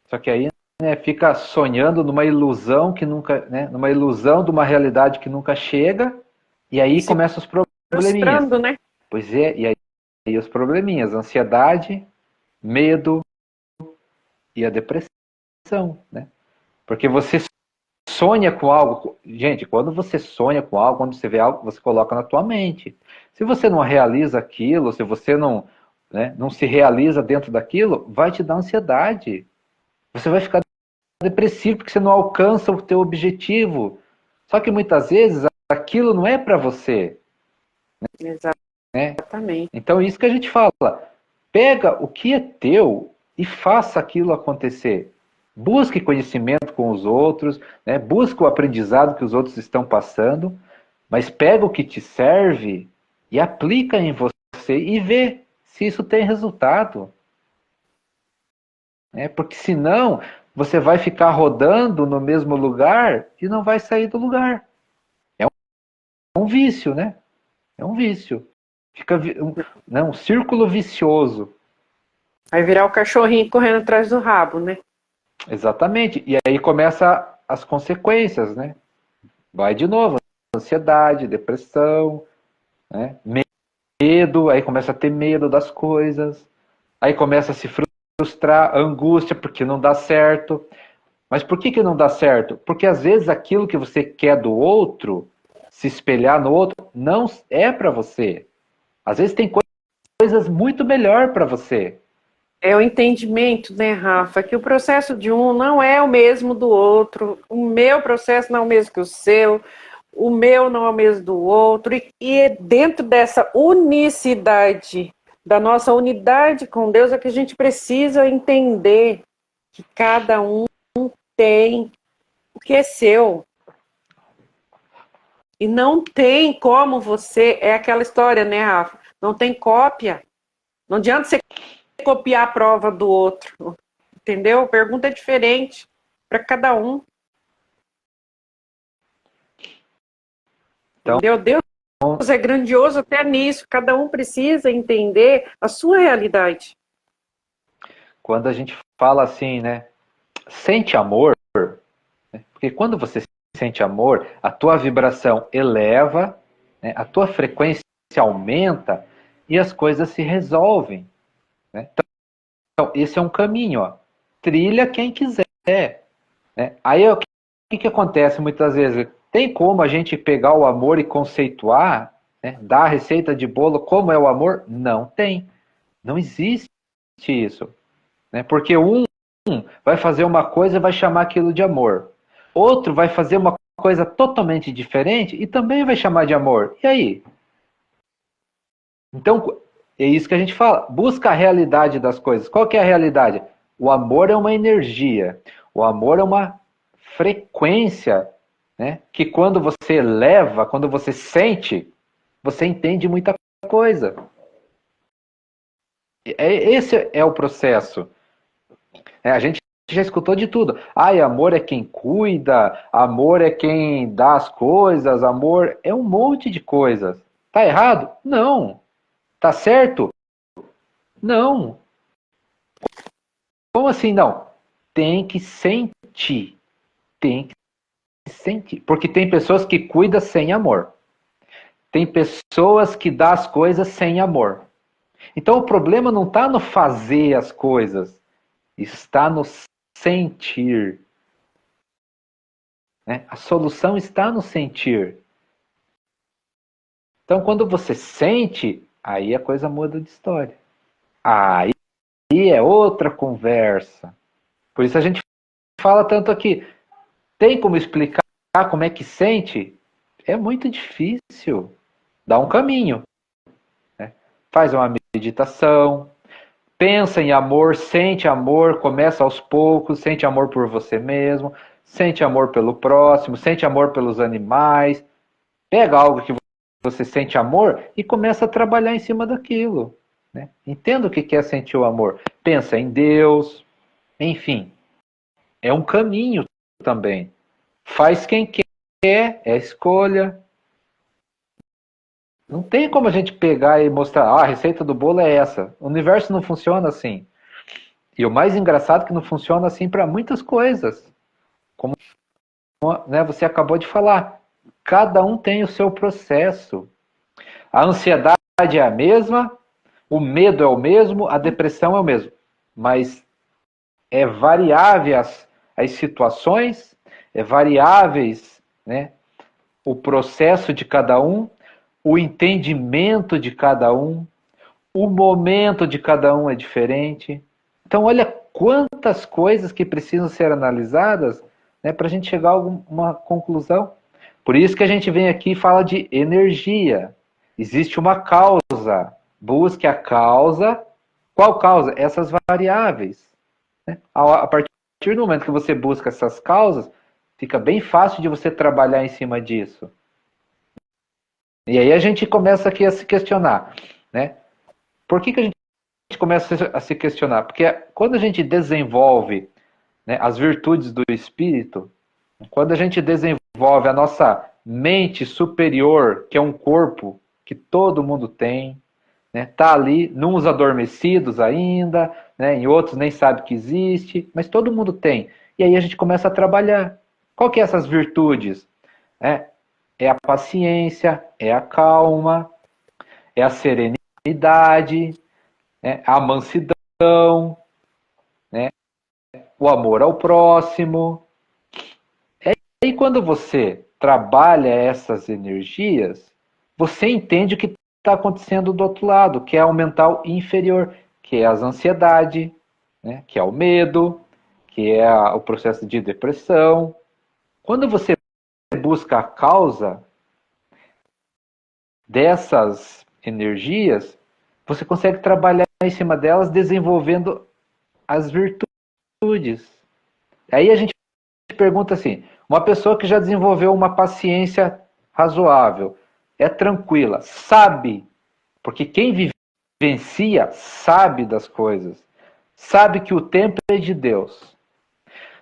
Só que aí, né, fica sonhando numa ilusão que nunca, né, numa ilusão de uma realidade que nunca chega, e aí
Se
começam os probleminhas.
frustrando, né?
Pois é, e aí os probleminhas, ansiedade, medo e a depressão, né? Porque você sonha com algo. Gente, quando você sonha com algo, quando você vê algo, você coloca na tua mente. Se você não realiza aquilo, se você não, né, não se realiza dentro daquilo, vai te dar ansiedade. Você vai ficar depressivo porque você não alcança o teu objetivo. Só que muitas vezes aquilo não é para você, né?
Exatamente.
Então isso que a gente fala, pega o que é teu e faça aquilo acontecer. Busque conhecimento com os outros, né? Busque o aprendizado que os outros estão passando, mas pega o que te serve e aplica em você e vê se isso tem resultado. Né? Porque senão você vai ficar rodando no mesmo lugar e não vai sair do lugar. É um vício, né? É um vício. Fica um círculo vicioso.
Vai virar o cachorrinho correndo atrás do rabo, né?
Exatamente. E aí começa as consequências, né? Vai de novo, ansiedade, depressão, né? Medo, aí começa a ter medo das coisas, aí começa a se frustrar, angústia porque não dá certo. Mas por que não dá certo? Porque às vezes aquilo que você quer do outro, se espelhar no outro, não é para você. Às vezes tem coisas muito melhor para você.
É o entendimento, né, Rafa, que o processo de um não é o mesmo do outro, o meu processo não é o mesmo que o seu, o meu não é o mesmo do outro, e dentro dessa unicidade, da nossa unidade com Deus, é que a gente precisa entender que cada um tem o que é seu. E não tem como você, é aquela história, né, Rafa? Não tem cópia. Não adianta você copiar a prova do outro, entendeu? A pergunta é diferente para cada um.
Então,
Entendeu? Deus é grandioso até nisso. Cada um precisa entender a sua realidade.
quando a gente fala assim, né? Sente amor, né? Porque quando você sente amor, a tua vibração eleva, né? A tua frequência aumenta e as coisas se resolvem. Né? Então, esse é um caminho, ó. Trilha quem quiser. Né? Aí, o que acontece muitas vezes? Tem como a gente pegar o amor e conceituar, né? Dar a receita de bolo como é o amor? Não tem. Não existe isso. Né? Porque um vai fazer uma coisa e vai chamar aquilo de amor. Outro vai fazer uma coisa totalmente diferente e também vai chamar de amor. E aí? Então, é isso que a gente fala. Busca a realidade das coisas. Qual que é a realidade? O amor é uma energia. O amor é uma frequência, né? Que quando você leva, quando você sente, você entende muita coisa. Esse é o processo. A gente já escutou de tudo. Ai, amor é quem cuida, amor é quem dá as coisas, amor é um monte de coisas. Tá errado? Não. Tá certo? Não. Como assim não? Tem que sentir. Tem que sentir. Porque tem pessoas que cuidam sem amor. Tem pessoas que dão as coisas sem amor. Então o problema não está no fazer as coisas, está no sentir. Né? A solução está no sentir. Então quando você sente, aí a coisa muda de história. Aí é outra conversa. Por isso a gente fala tanto aqui. Tem como explicar como é que sente? É muito difícil. Dá um caminho. Né? Faz uma meditação, pensa em amor, sente amor, começa aos poucos, sente amor por você mesmo, sente amor pelo próximo, sente amor pelos animais. Pega algo que você sente amor e começa a trabalhar em cima daquilo. Né? Entenda o que é sentir o amor. Pensa em Deus, enfim. É um caminho também. Faz quem quer, é escolha. Não tem como a gente pegar e mostrar, a receita do bolo é essa. O universo não funciona assim. E o mais engraçado é que não funciona assim para muitas coisas. Como, né, você acabou de falar. Cada um tem o seu processo. A ansiedade é a mesma, o medo é o mesmo, a depressão é o mesmo. Mas é variável as situações, é variáveis, né, o processo de cada um, o entendimento de cada um, o momento de cada um é diferente. Então, olha quantas coisas que precisam ser analisadas, né, para a gente chegar a uma conclusão. Por isso que a gente vem aqui e fala de energia. Existe uma causa. Busque a causa. Qual causa? Essas variáveis. Né? A partir do momento que você busca essas causas, fica bem fácil de você trabalhar em cima disso. E aí a gente começa aqui a se questionar, né? Por que a gente começa a se questionar? Porque quando a gente desenvolve, né, as virtudes do espírito, quando a gente desenvolve a nossa mente superior, que é um corpo que todo mundo tem, né, tá ali, uns adormecidos ainda, né, em outros nem sabe que existe, mas todo mundo tem. E aí a gente começa a trabalhar. Qual que é essas virtudes? É a paciência, é a calma, é a serenidade, né, a mansidão, né, o amor ao próximo. E quando você trabalha essas energias, você entende o que está acontecendo do outro lado, que é o mental inferior, que é as ansiedade, né, que é o medo, que é o processo de depressão. Quando você busca a causa dessas energias, você consegue trabalhar em cima delas desenvolvendo as virtudes. Aí a gente pergunta assim, uma pessoa que já desenvolveu uma paciência razoável, é tranquila, sabe, porque quem vivencia sabe das coisas, sabe que o tempo é de Deus,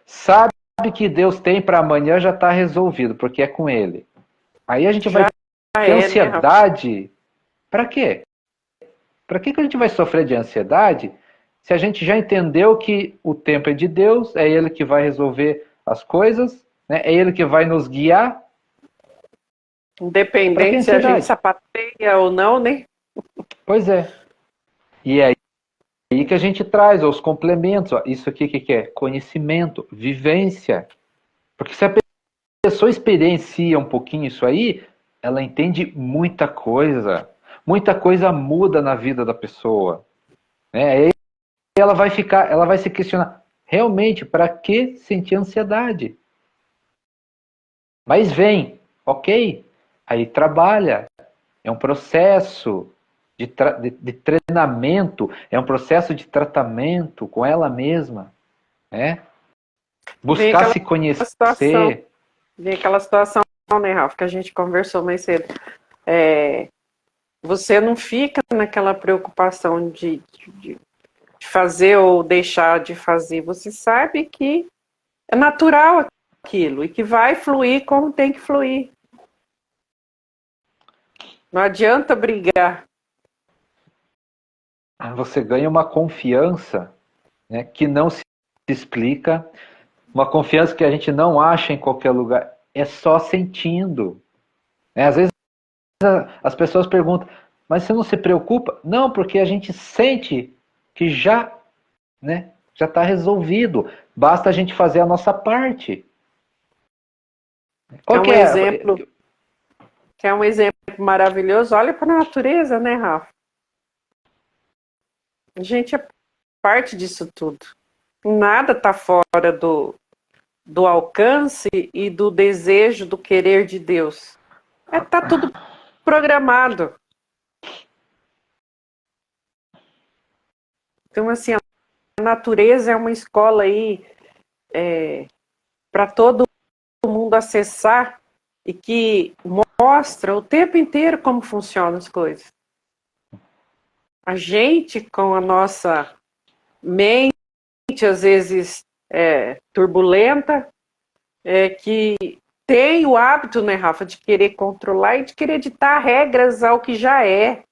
sabe que Deus tem para amanhã já está resolvido, porque é com Ele. Aí a gente vai ter
Né,
ansiedade, para quê? Para que a gente vai sofrer de ansiedade se a gente já entendeu que o tempo é de Deus, é Ele que vai resolver as coisas, né? É Ele que vai nos guiar? Para que
Independente se a gente
ansiedade?
sapateia ou não, né?
Pois é. E é aí que a gente traz os complementos. Ó, isso aqui que é? Conhecimento, vivência. Porque se a pessoa experiencia um pouquinho isso aí, ela entende muita coisa. Muita coisa muda na vida da pessoa. Né? Aí ela vai ficar, ela vai se questionar, realmente, para que sentir ansiedade? Mas vem, ok? Aí trabalha. É um processo de treinamento, é um processo de tratamento com ela mesma. Né?
Vem
Buscar
aquela
se
situação,
conhecer.
vem aquela situação, né, Rafa, que a gente conversou mais cedo. É, você não fica naquela preocupação de fazer ou deixar de fazer. Você sabe que é natural aquilo e que vai fluir como tem que fluir. Não adianta brigar.
Você ganha uma confiança, né, que não se explica, uma confiança que a gente não acha em qualquer lugar. É só sentindo. Né? Às vezes as pessoas perguntam, mas você não se preocupa? Não, porque a gente sente que já, né, já está resolvido. Basta a gente fazer a nossa parte.
É
Qual que
um
é?
exemplo, que é um exemplo maravilhoso. Olha para a natureza, né, Rafa? A gente é parte disso tudo. Nada está fora do alcance e do desejo, do querer de Deus. Tá tudo programado. Então, assim, a natureza é uma escola aí para todo mundo acessar e que mostra o tempo inteiro como funcionam as coisas. A gente, com a nossa mente, às vezes turbulenta, que tem o hábito, né, Rafa, de querer controlar e de querer ditar regras ao que já é.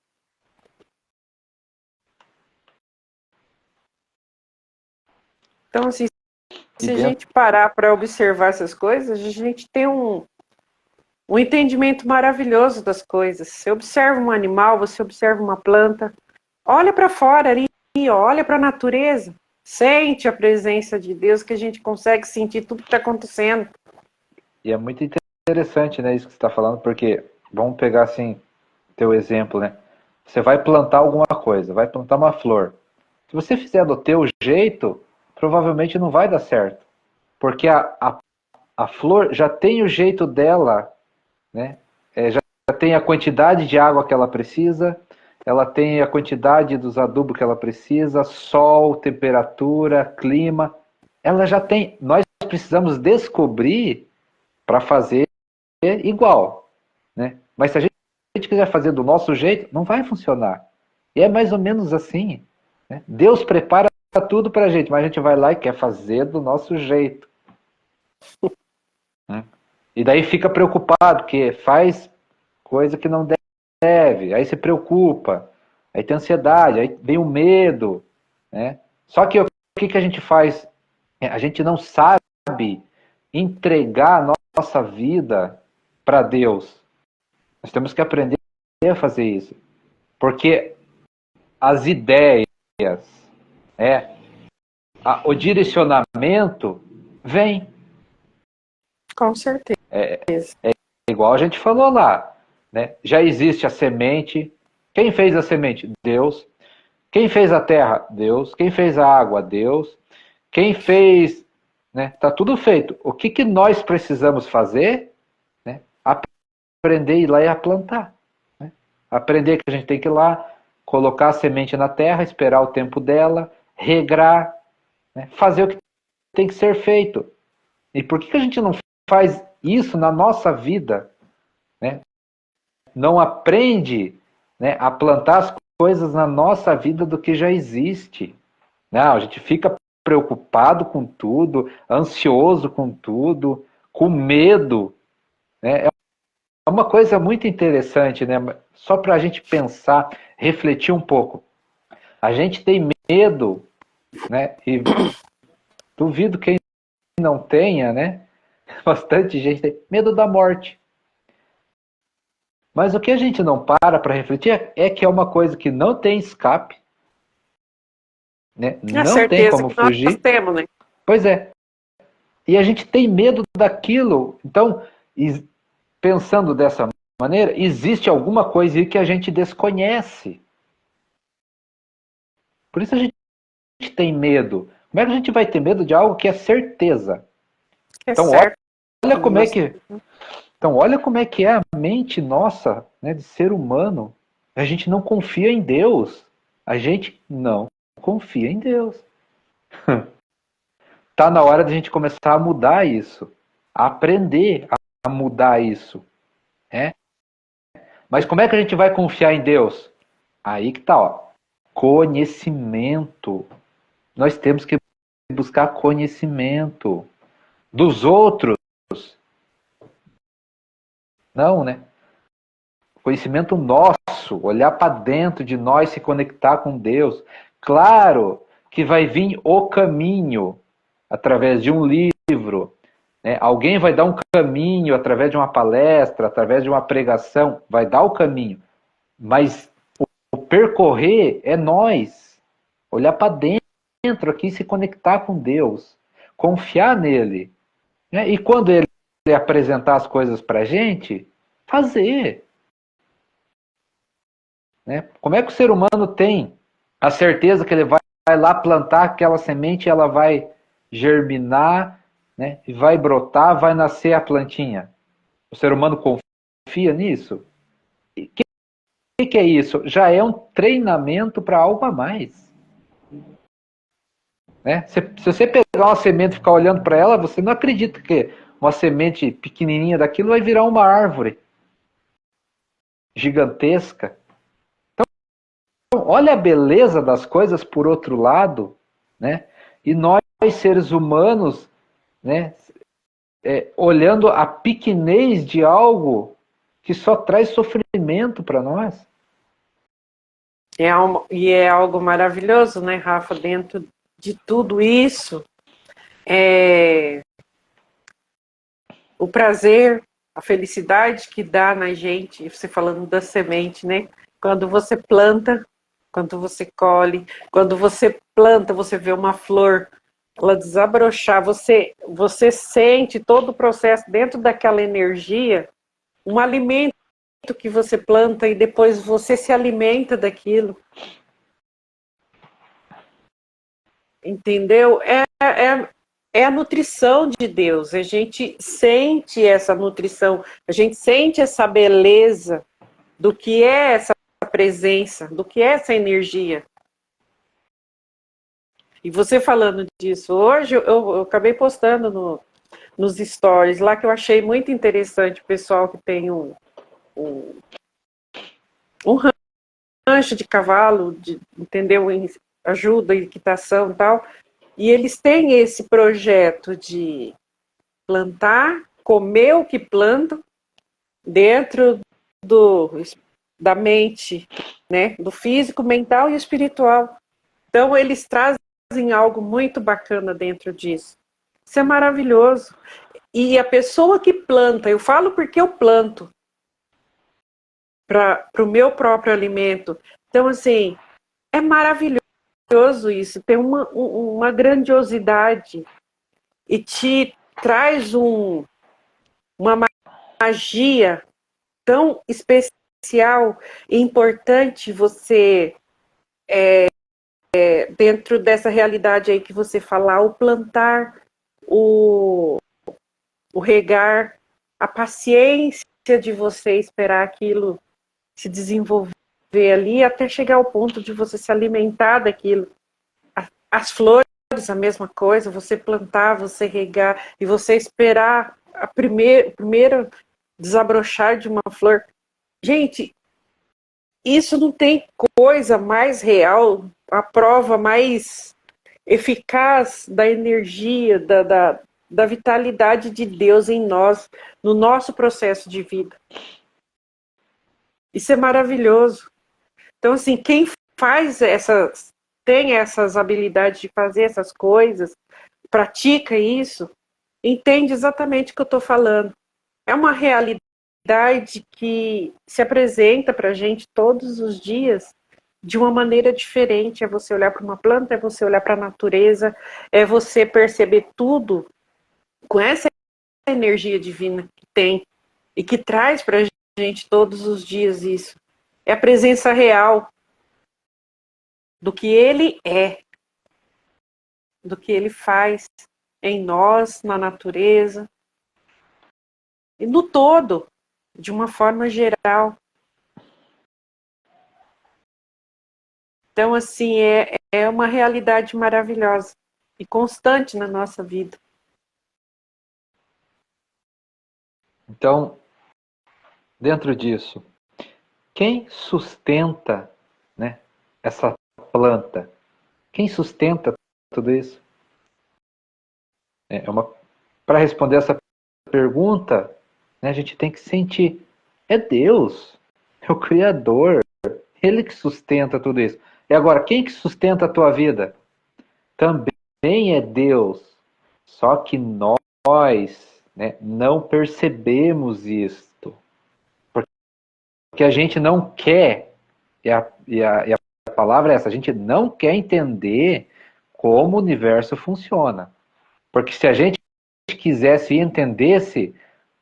Então, assim, se a gente parar para observar essas coisas, a gente tem um entendimento maravilhoso das coisas. Você observa um animal, você observa uma planta, olha para fora ali, olha para a natureza, sente a presença de Deus, que a gente consegue sentir tudo que está acontecendo.
E é muito interessante, né, isso que você está falando, porque vamos pegar assim, teu exemplo, né? Você vai plantar alguma coisa, vai plantar uma flor. Se você fizer do teu jeito, provavelmente não vai dar certo. Porque a flor já tem o jeito dela, né? Já tem a quantidade de água que ela precisa, ela tem a quantidade dos adubos que ela precisa, sol, temperatura, clima. Ela já tem. Nós precisamos descobrir para fazer igual, né? Mas se a gente quiser fazer do nosso jeito, não vai funcionar. E é mais ou menos assim, né? Deus prepara tudo para a gente, mas a gente vai lá e quer fazer do nosso jeito. E daí fica preocupado, porque faz coisa que não deve, aí se preocupa, aí tem ansiedade, aí vem o medo, né? Só que o que a gente faz? A gente não sabe entregar a nossa vida para Deus. Nós temos que aprender a fazer isso. Porque as ideias, o direcionamento vem.
Com certeza.
É igual a gente falou lá, né? Já existe a semente. Quem fez a semente? Deus. Quem fez a terra? Deus. Quem fez a água? Deus. Quem fez, né? Tá tudo feito. O que nós precisamos fazer? Né? Aprender a ir lá e a plantar. Né? Aprender que a gente tem que ir lá, colocar a semente na terra, esperar o tempo dela, regrar, né? Fazer o que tem que ser feito. E por que a gente não faz isso na nossa vida? Né? Não aprende, né, a plantar as coisas na nossa vida do que já existe. Não, a gente fica preocupado com tudo, ansioso com tudo, com medo. Né? É uma coisa muito interessante, né? Só para a gente pensar, refletir um pouco. A gente tem medo, né? E duvido quem não tenha, né? Bastante gente tem medo da morte. Mas o que a gente não para refletir é que é uma coisa que não tem escape, né?
A
Não tem
certeza
como
que nós
fugir.
temos, né?
Pois é. E a gente tem medo daquilo. Então, pensando dessa maneira, existe alguma coisa aí que a gente desconhece. Por isso a gente tem medo. Como é que a gente vai ter medo de algo que é certeza?
É
Então,
certo.
olha como é que. Então, olha como é que é a mente nossa, né, de ser humano. A gente não confia em Deus. A gente não confia em Deus. Tá na hora de a gente começar a mudar isso. A aprender a mudar isso. Né? Mas como é que a gente vai confiar em Deus? Aí que tá, ó. Conhecimento. Nós temos que buscar conhecimento dos outros. Não, né? Conhecimento nosso, olhar para dentro de nós, se conectar com Deus. Claro que vai vir o caminho através de um livro. Né? Alguém vai dar um caminho através de uma palestra, através de uma pregação, vai dar o caminho. Mas o percorrer é nós. Olhar para dentro aqui, se conectar com Deus. Confiar nele. Né? E quando ele apresentar as coisas para a gente, fazer. Né? Como é que o ser humano tem a certeza que ele vai lá plantar aquela semente e ela vai germinar, né? E vai brotar, vai nascer a plantinha? O ser humano confia nisso? O que é isso? Já é um treinamento para algo a mais. Né? Se você pegar encontrar uma semente e ficar olhando para ela, você não acredita que uma semente pequenininha daquilo vai virar uma árvore gigantesca. Então, olha a beleza das coisas por outro lado, né? E nós, seres humanos, né, olhando a pequenez de algo que só traz sofrimento para nós.
E é algo maravilhoso, né, Rafa? Dentro de tudo isso, o prazer, a felicidade que dá na gente, você falando da semente, né? Quando você planta, quando você colhe, quando você planta, você vê uma flor, ela desabrochar, você sente todo o processo dentro daquela energia, um alimento que você planta e depois você se alimenta daquilo. Entendeu? É a nutrição de Deus. A gente sente essa nutrição, a gente sente essa beleza do que é essa presença, do que é essa energia. E você falando disso, hoje eu acabei postando nos stories lá que eu achei muito interessante o pessoal que tem um rancho de cavalo, entendeu? Ajuda, equitação e tal. E eles têm esse projeto de plantar, comer o que plantam dentro da mente, né? Do físico, mental e espiritual. Então, eles trazem algo muito bacana dentro disso. Isso é maravilhoso. E a pessoa que planta, eu falo porque eu planto para o meu próprio alimento. Então, assim, é maravilhoso isso, tem uma grandiosidade e te traz uma magia tão especial e importante você, dentro dessa realidade aí que você falar, o plantar, o regar, a paciência de você esperar aquilo se desenvolver ali até chegar ao ponto de você se alimentar daquilo. As flores, a mesma coisa, você plantar, você regar e você esperar o primeiro desabrochar de uma flor. Gente, isso não tem coisa mais real, a prova mais eficaz da energia, da vitalidade de Deus em nós, no nosso processo de vida. Isso é maravilhoso. Então, assim, quem tem essas habilidades de fazer essas coisas, pratica isso, entende exatamente o que eu estou falando. É uma realidade que se apresenta para a gente todos os dias de uma maneira diferente. É você olhar para uma planta, é você olhar para a natureza, é você perceber tudo com essa energia divina que tem e que traz para a gente todos os dias isso. É a presença real do que ele é, do que ele faz em nós, na natureza e no todo, de uma forma geral. Então, assim, é uma realidade maravilhosa e constante na nossa vida.
Então, dentro disso, quem sustenta, né, essa planta? Quem sustenta tudo isso? Para responder essa pergunta, né, a gente tem que sentir, é Deus, é o Criador, Ele que sustenta tudo isso. E agora, quem que sustenta a tua vida? Também é Deus, só que nós, né, não percebemos isto, porque a gente não quer, e a palavra é essa, a gente não quer entender como o universo funciona. Porque se a gente quisesse e entendesse,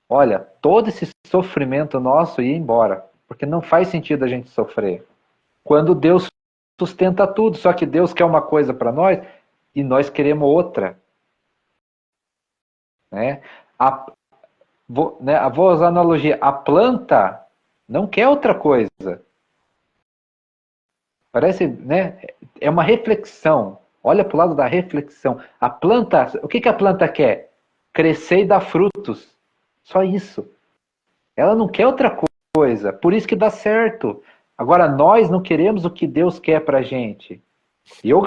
olha, todo esse sofrimento nosso ia embora. Porque não faz sentido a gente sofrer. Quando Deus sustenta tudo, só que Deus quer uma coisa para nós e nós queremos outra. Né? Vou usar a analogia. A planta não quer outra coisa. Parece, né? É uma reflexão. Olha para o lado da reflexão. A planta, o que a planta quer? Crescer e dar frutos. Só isso. Ela não quer outra coisa. Por isso que dá certo. Agora, nós não queremos o que Deus quer para a gente. E eu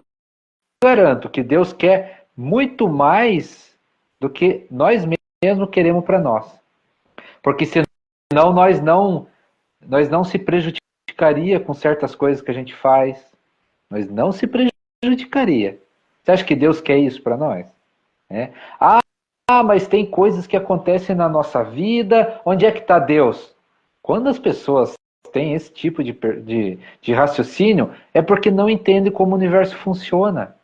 garanto que Deus quer muito mais do que nós mesmos queremos para nós. Porque senão nós não se prejudicaria com certas coisas que a gente faz. Nós não se prejudicaria. Você acha que Deus quer isso para nós? É. Mas tem coisas que acontecem na nossa vida. Onde é que está Deus? Quando as pessoas têm esse tipo de raciocínio, é porque não entendem como o universo funciona.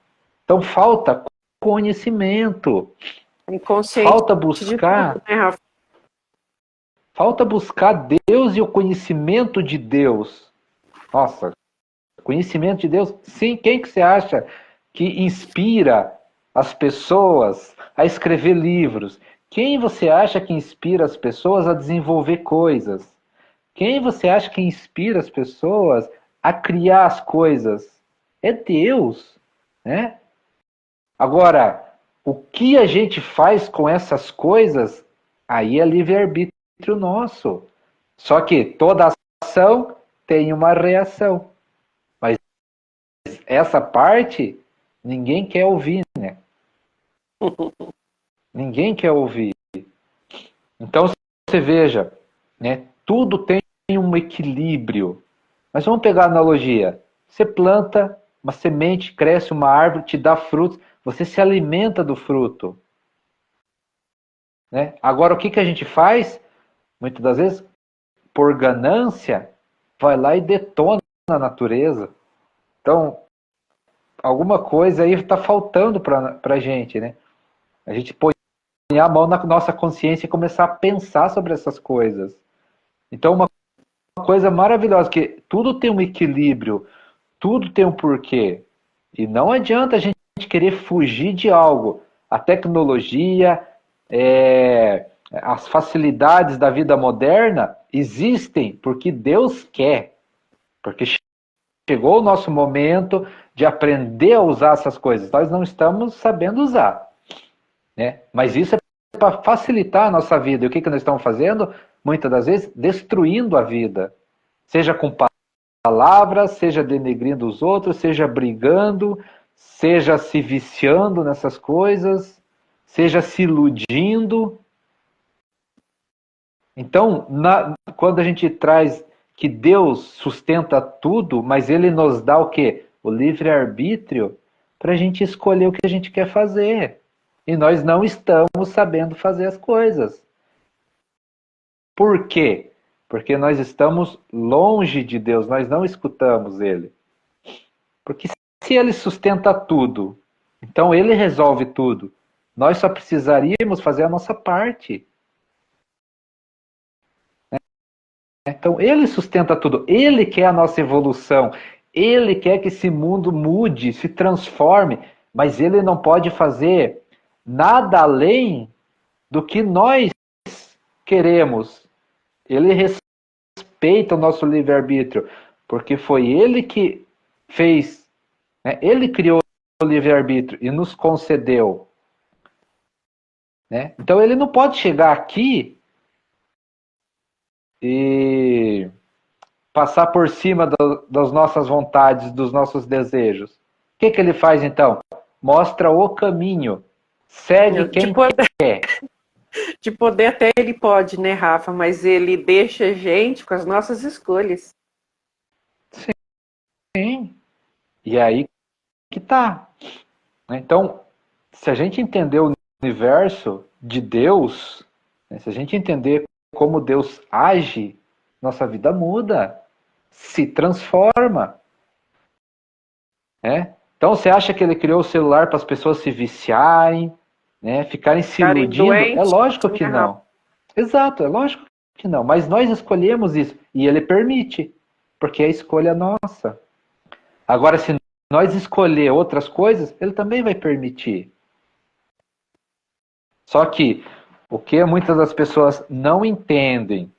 Então falta conhecimento. Falta buscar.
De tudo, né, Rafa?
Falta buscar Deus e o conhecimento de Deus. Nossa, conhecimento de Deus. Sim, quem que você acha que inspira as pessoas a escrever livros? Quem você acha que inspira as pessoas a desenvolver coisas? Quem você acha que inspira as pessoas a criar as coisas? É Deus, né? Agora, o que a gente faz com essas coisas, aí é livre-arbítrio nosso. Só que toda ação tem uma reação. Mas essa parte, ninguém quer ouvir, né? Ninguém quer ouvir. Então, você veja, né? Tudo tem um equilíbrio. Mas vamos pegar a analogia. Você planta uma semente, cresce uma árvore, te dá frutos, você se alimenta do fruto. Né? Agora, o que a gente faz? Muitas das vezes, por ganância, vai lá e detona a natureza. Então, alguma coisa aí está faltando para a gente, né? A gente põe a mão na nossa consciência e começar a pensar sobre essas coisas. Então, uma coisa maravilhosa, que tudo tem um equilíbrio, tudo tem um porquê. E não adianta a gente querer fugir de algo. A tecnologia, as facilidades da vida moderna existem porque Deus quer. Porque chegou o nosso momento de aprender a usar essas coisas. Nós não estamos sabendo usar. Né? Mas isso é para facilitar a nossa vida. E o que nós estamos fazendo? Muitas das vezes, destruindo a vida. Seja com palavras, seja denegrindo os outros, seja brigando, seja se viciando nessas coisas, seja se iludindo. Então, quando a gente traz que Deus sustenta tudo, mas Ele nos dá o quê? O livre-arbítrio para a gente escolher o que a gente quer fazer. E nós não estamos sabendo fazer as coisas. Por quê? Porque nós estamos longe de Deus, nós não escutamos Ele. Porque se Ele sustenta tudo, então Ele resolve tudo. Nós só precisaríamos fazer a nossa parte. Então Ele sustenta tudo, Ele quer a nossa evolução, Ele quer que esse mundo mude, se transforme, mas Ele não pode fazer nada além do que nós queremos. Ele respeita o nosso livre-arbítrio, porque foi Ele que fez, né? Ele criou o livre-arbítrio e nos concedeu. Né? Então Ele não pode chegar aqui e passar por cima das nossas vontades, dos nossos desejos. O que Ele faz então? Mostra o caminho. Segue quem quer.
De poder até ele pode, né, Rafa? Mas ele deixa a gente com as nossas escolhas.
Sim. E aí que tá. Então, se a gente entender o universo de Deus, né, se a gente entender como Deus age, nossa vida muda, se transforma. Né? Então, você acha que ele criou o celular para as pessoas se viciarem, né, ficarem se iludindo? É lógico que não. Exato, é lógico que não. Mas nós escolhemos isso e ele permite, porque é a escolha nossa. Agora, se nós escolher outras coisas, ele também vai permitir. Só que o que muitas das pessoas não entendem,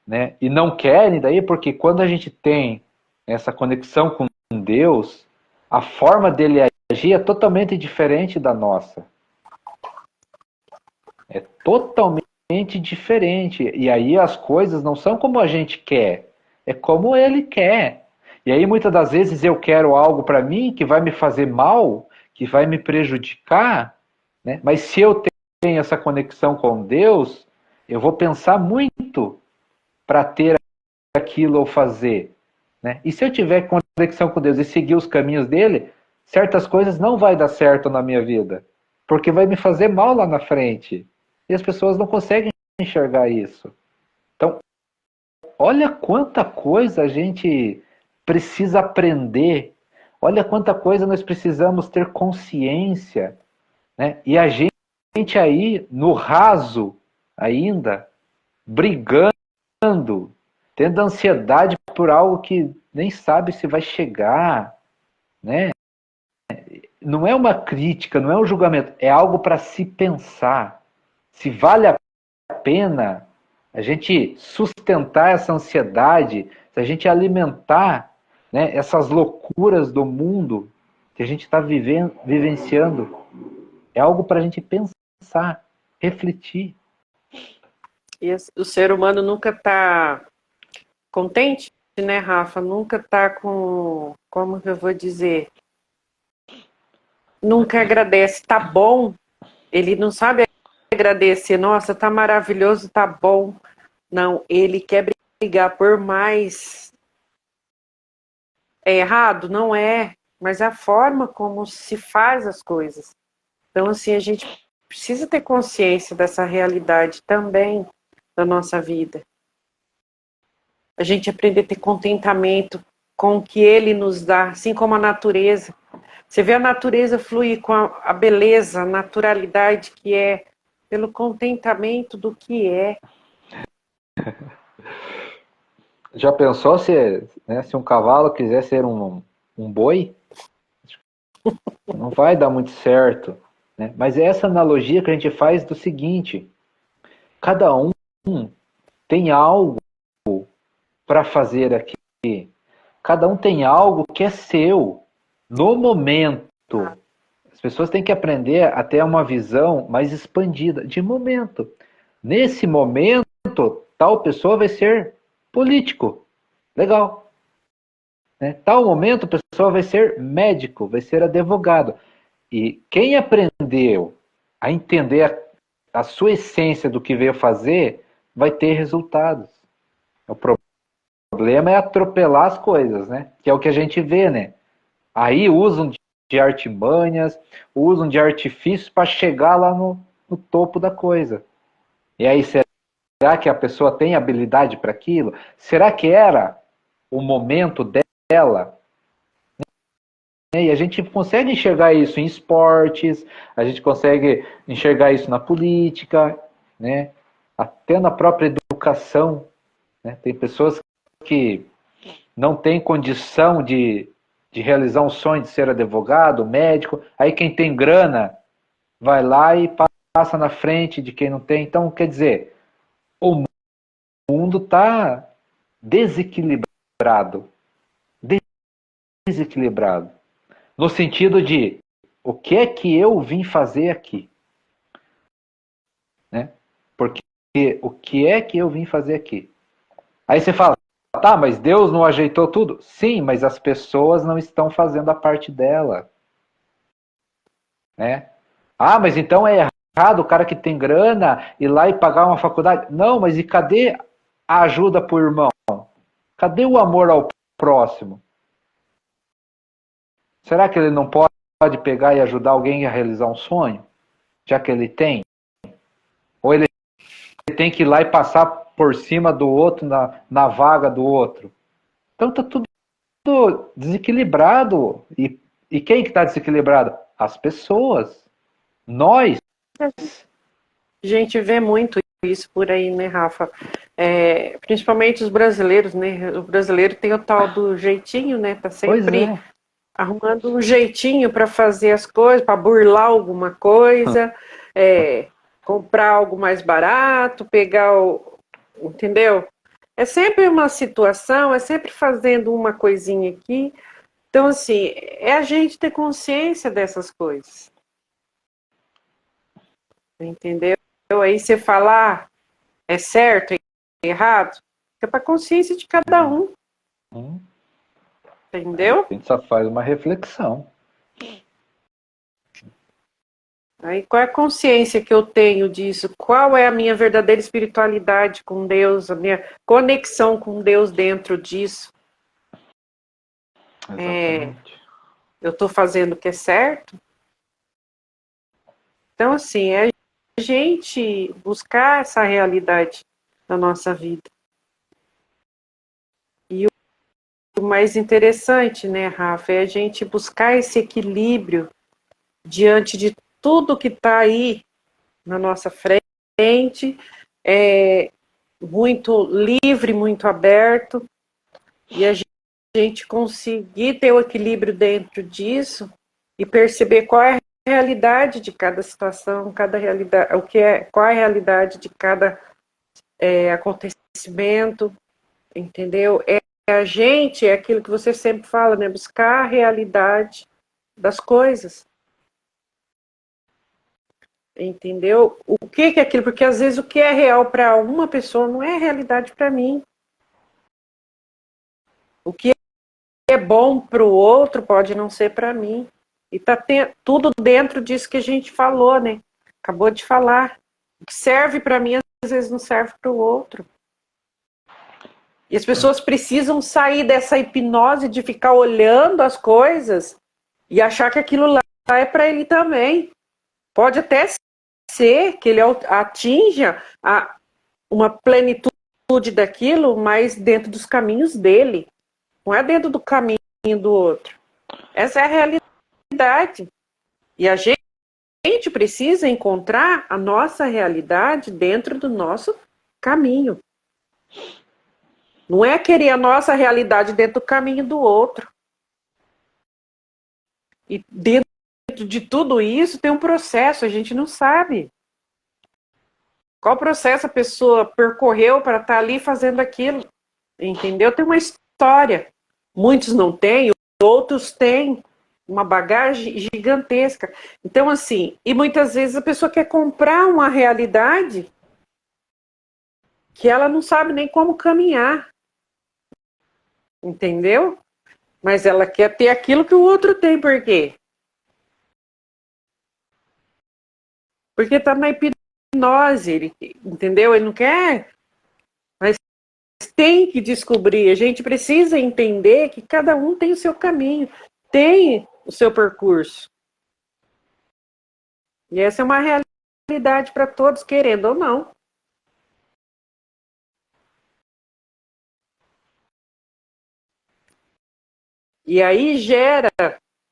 né, e não querem daí, porque quando a gente tem essa conexão com Deus, a forma dele é totalmente diferente da nossa. É totalmente diferente. E aí as coisas não são como a gente quer, é como ele quer. E aí muitas das vezes eu quero algo para mim que vai me fazer mal, que vai me prejudicar, né? Mas se eu tenho essa conexão com Deus, eu vou pensar muito para ter aquilo ou fazer, né? E se eu tiver conexão com Deus e seguir os caminhos dele, certas coisas não vai dar certo na minha vida, porque vai me fazer mal lá na frente. E as pessoas não conseguem enxergar isso. Então, olha quanta coisa a gente precisa aprender. Olha quanta coisa nós precisamos ter consciência, né? E a gente aí no raso ainda brigando, tendo ansiedade por algo que nem sabe se vai chegar, né? Não é uma crítica, não é um julgamento, é algo para se pensar. Se vale a pena a gente sustentar essa ansiedade, se a gente alimentar, né, essas loucuras do mundo que a gente está vivenciando, é algo para a gente pensar, refletir.
E o ser humano nunca está contente, né, Rafa? Nunca está com, como que eu vou dizer? Nunca agradece. Tá bom, ele não sabe agradecer. Nossa, tá maravilhoso, tá bom. Não, ele quer brigar por mais. É errado? Não é. Mas é a forma como se faz as coisas. Então, assim, a gente precisa ter consciência dessa realidade também da nossa vida. A gente aprender a ter contentamento com o que ele nos dá, assim como a natureza. Você vê a natureza fluir com a beleza, a naturalidade que é, pelo contentamento do que é.
Já pensou se, né, se um cavalo quiser ser um boi? Não vai dar muito certo, né? Mas é essa analogia que a gente faz do seguinte: cada um tem algo para fazer aqui. Cada um tem algo que é seu no momento. As pessoas têm que aprender a ter uma visão mais expandida de momento. Nesse momento, tal pessoa vai ser político. Legal. Né? Tal momento, a pessoa vai ser médico, vai ser advogado. E quem aprendeu a entender a sua essência do que veio fazer, vai ter resultados. O problema é atropelar as coisas, né? Que é o que a gente vê, né? Aí usam de artimanhas, usam de artifícios para chegar lá no topo da coisa. E aí, será que a pessoa tem habilidade para aquilo? Será que era o momento dela? E a gente consegue enxergar isso em esportes, a gente consegue enxergar isso na política, né? Até na própria educação. Né? Tem pessoas que não têm condição de realizar um sonho de ser advogado, médico, aí quem tem grana vai lá e passa na frente de quem não tem. Então, quer dizer, o mundo está desequilibrado. Desequilibrado. No sentido de, o que é que eu vim fazer aqui? Né? Porque o que é que eu vim fazer aqui? Aí você fala, tá, mas Deus não ajeitou tudo? Sim, mas as pessoas não estão fazendo a parte dela. Né? Ah, mas então é errado o cara que tem grana ir lá e pagar uma faculdade? Não, mas e cadê a ajuda pro irmão? Cadê o amor ao próximo? Será que ele não pode pegar e ajudar alguém a realizar um sonho? Já que ele tem? Ou ele tem que ir lá e passar por cima do outro, na vaga do outro? Então tá tudo desequilibrado. E quem que está desequilibrado? As pessoas. Nós.
A gente vê muito isso por aí, né, Rafa? Principalmente os brasileiros, né? O brasileiro tem o tal do jeitinho, né? Tá sempre arrumando um jeitinho para fazer as coisas, para burlar alguma coisa, comprar algo mais barato, pegar o. Entendeu? É sempre uma situação, é sempre fazendo uma coisinha aqui. Então, assim, é a gente ter consciência dessas coisas. Entendeu? Aí você falar é certo, é errado, é para a consciência de cada um. Entendeu?
A gente só faz uma reflexão.
Aí qual é a consciência que eu tenho disso? Qual é a minha verdadeira espiritualidade com Deus, a minha conexão com Deus dentro disso?
Exatamente.
Eu estou fazendo o que é certo? Então, assim, é a gente buscar essa realidade na nossa vida. E o mais interessante, né, Rafa, é a gente buscar esse equilíbrio diante de tudo que está aí na nossa frente, muito livre, muito aberto, e a gente conseguir ter o equilíbrio dentro disso e perceber qual é a realidade de cada situação, cada realidade, qual é a realidade de cada acontecimento, entendeu? A gente, é aquilo que você sempre fala, né? Buscar a realidade das coisas. Entendeu? O que é aquilo? Porque às vezes o que é real para uma pessoa não é realidade para mim. O que é bom para o outro pode não ser para mim. E tá tudo dentro disso que a gente falou, né? Acabou de falar. O que serve para mim às vezes não serve para o outro. E as pessoas precisam sair dessa hipnose de ficar olhando as coisas e achar que aquilo lá é para ele também. Pode até ser que ele atinja uma plenitude daquilo, mas dentro dos caminhos dele. Não é dentro do caminho do outro. Essa é a realidade. E a gente precisa encontrar a nossa realidade dentro do nosso caminho. Não é querer a nossa realidade dentro do caminho do outro. E dentro de tudo isso tem um processo, a gente não sabe. Qual processo a pessoa percorreu para estar ali fazendo aquilo? Entendeu? Tem uma história. Muitos não têm, outros têm uma bagagem gigantesca. Então, assim, e muitas vezes a pessoa quer comprar uma realidade que ela não sabe nem como caminhar. Entendeu? Mas ela quer ter aquilo que o outro tem, por quê? Porque está na hipnose, entendeu? Ele não quer, mas tem que descobrir. A gente precisa entender que cada um tem o seu caminho, tem o seu percurso. E essa é uma realidade para todos, querendo ou não. E aí gera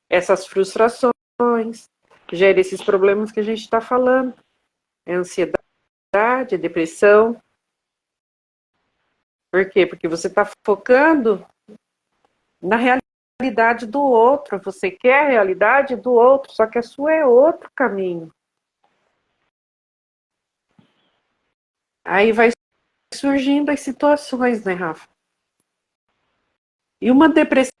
essas frustrações, gera esses problemas que a gente está falando. É ansiedade, depressão. Por quê? Porque você está focando na realidade do outro. Você quer a realidade do outro, só que a sua é outro caminho. Aí vai surgindo as situações, né, Rafa? E uma depressão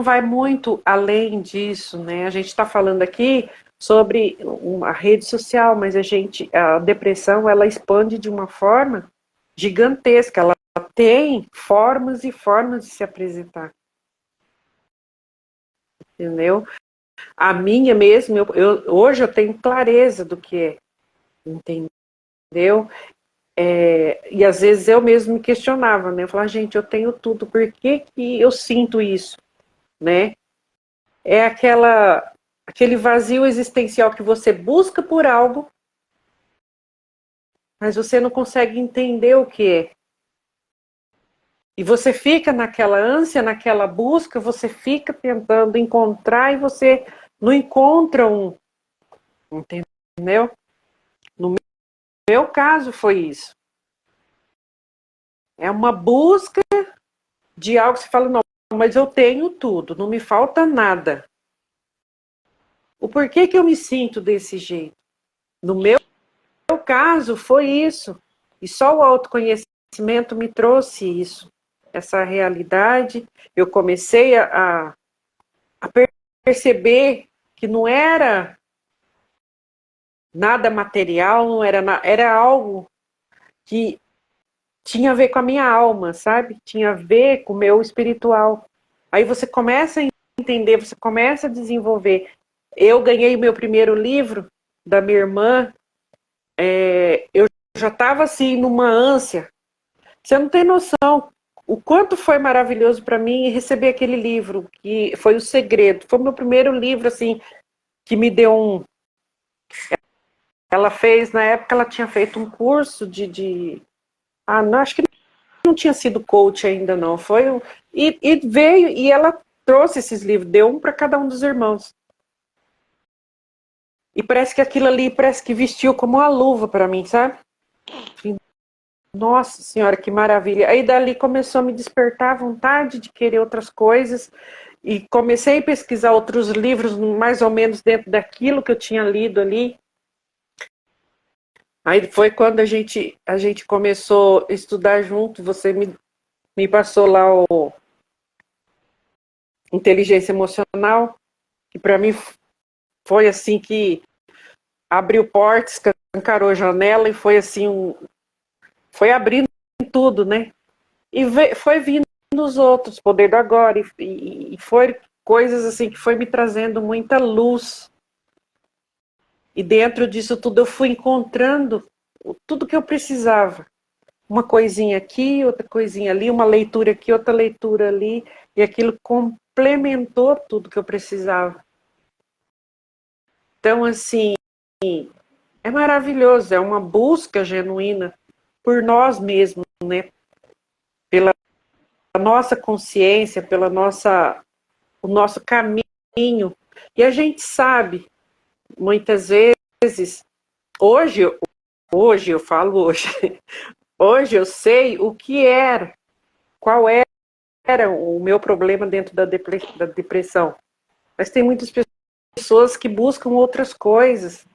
vai muito além disso, né? A gente está falando aqui sobre uma rede social, mas a depressão, ela expande de uma forma gigantesca. Ela tem formas e formas de se apresentar. Entendeu? A minha mesmo, hoje eu tenho clareza do que é. Entendeu? E às vezes eu mesmo me questionava, né? Eu falava, gente, eu tenho tudo, por que que eu sinto isso? Né? É aquele vazio existencial que você busca por algo, mas você não consegue entender o que é. E você fica naquela ânsia, naquela busca, você fica tentando encontrar e você não encontra um. Entendeu? No meu caso foi isso. É uma busca de algo que você fala, não, mas eu tenho tudo, não me falta nada. O porquê que eu me sinto desse jeito? No meu caso, foi isso. E só o autoconhecimento me trouxe isso, essa realidade. Eu comecei a a perceber que não era nada material, não era, era algo que tinha a ver com a minha alma, sabe? Tinha a ver com o meu espiritual. Aí você começa a entender, você começa a desenvolver. Eu ganhei o meu primeiro livro da minha irmã, eu já estava assim numa ânsia. Você não tem noção o quanto foi maravilhoso para mim receber aquele livro, que foi O Segredo. Foi o meu primeiro livro assim que me deu um. Ela fez, na época, ela tinha feito um curso Ah, não, acho que não tinha sido coach ainda, não. Foi e veio, e ela trouxe esses livros, deu um para cada um dos irmãos. E parece que aquilo ali, parece que vestiu como uma luva para mim, sabe? Nossa Senhora, que maravilha. Aí dali começou a me despertar a vontade de querer outras coisas. E comecei a pesquisar outros livros, mais ou menos dentro daquilo que eu tinha lido ali. Aí foi quando a gente começou a estudar junto, você me passou lá o Inteligência Emocional, que para mim foi assim que abriu portas, escancarou janela e foi assim, foi abrindo tudo, né? E foi vindo os outros, Poder do Agora, e foi coisas assim que foi me trazendo muita luz. E dentro disso tudo eu fui encontrando tudo que eu precisava. Uma coisinha aqui, outra coisinha ali, uma leitura aqui, outra leitura ali, e aquilo complementou tudo que eu precisava. Então, assim, é maravilhoso, é uma busca genuína por nós mesmos, né? Pela nossa consciência, o nosso caminho. E a gente sabe, muitas vezes, hoje, hoje eu falo hoje, hoje eu sei o que era, qual era o meu problema dentro da depressão. Mas tem muitas pessoas que buscam outras coisas.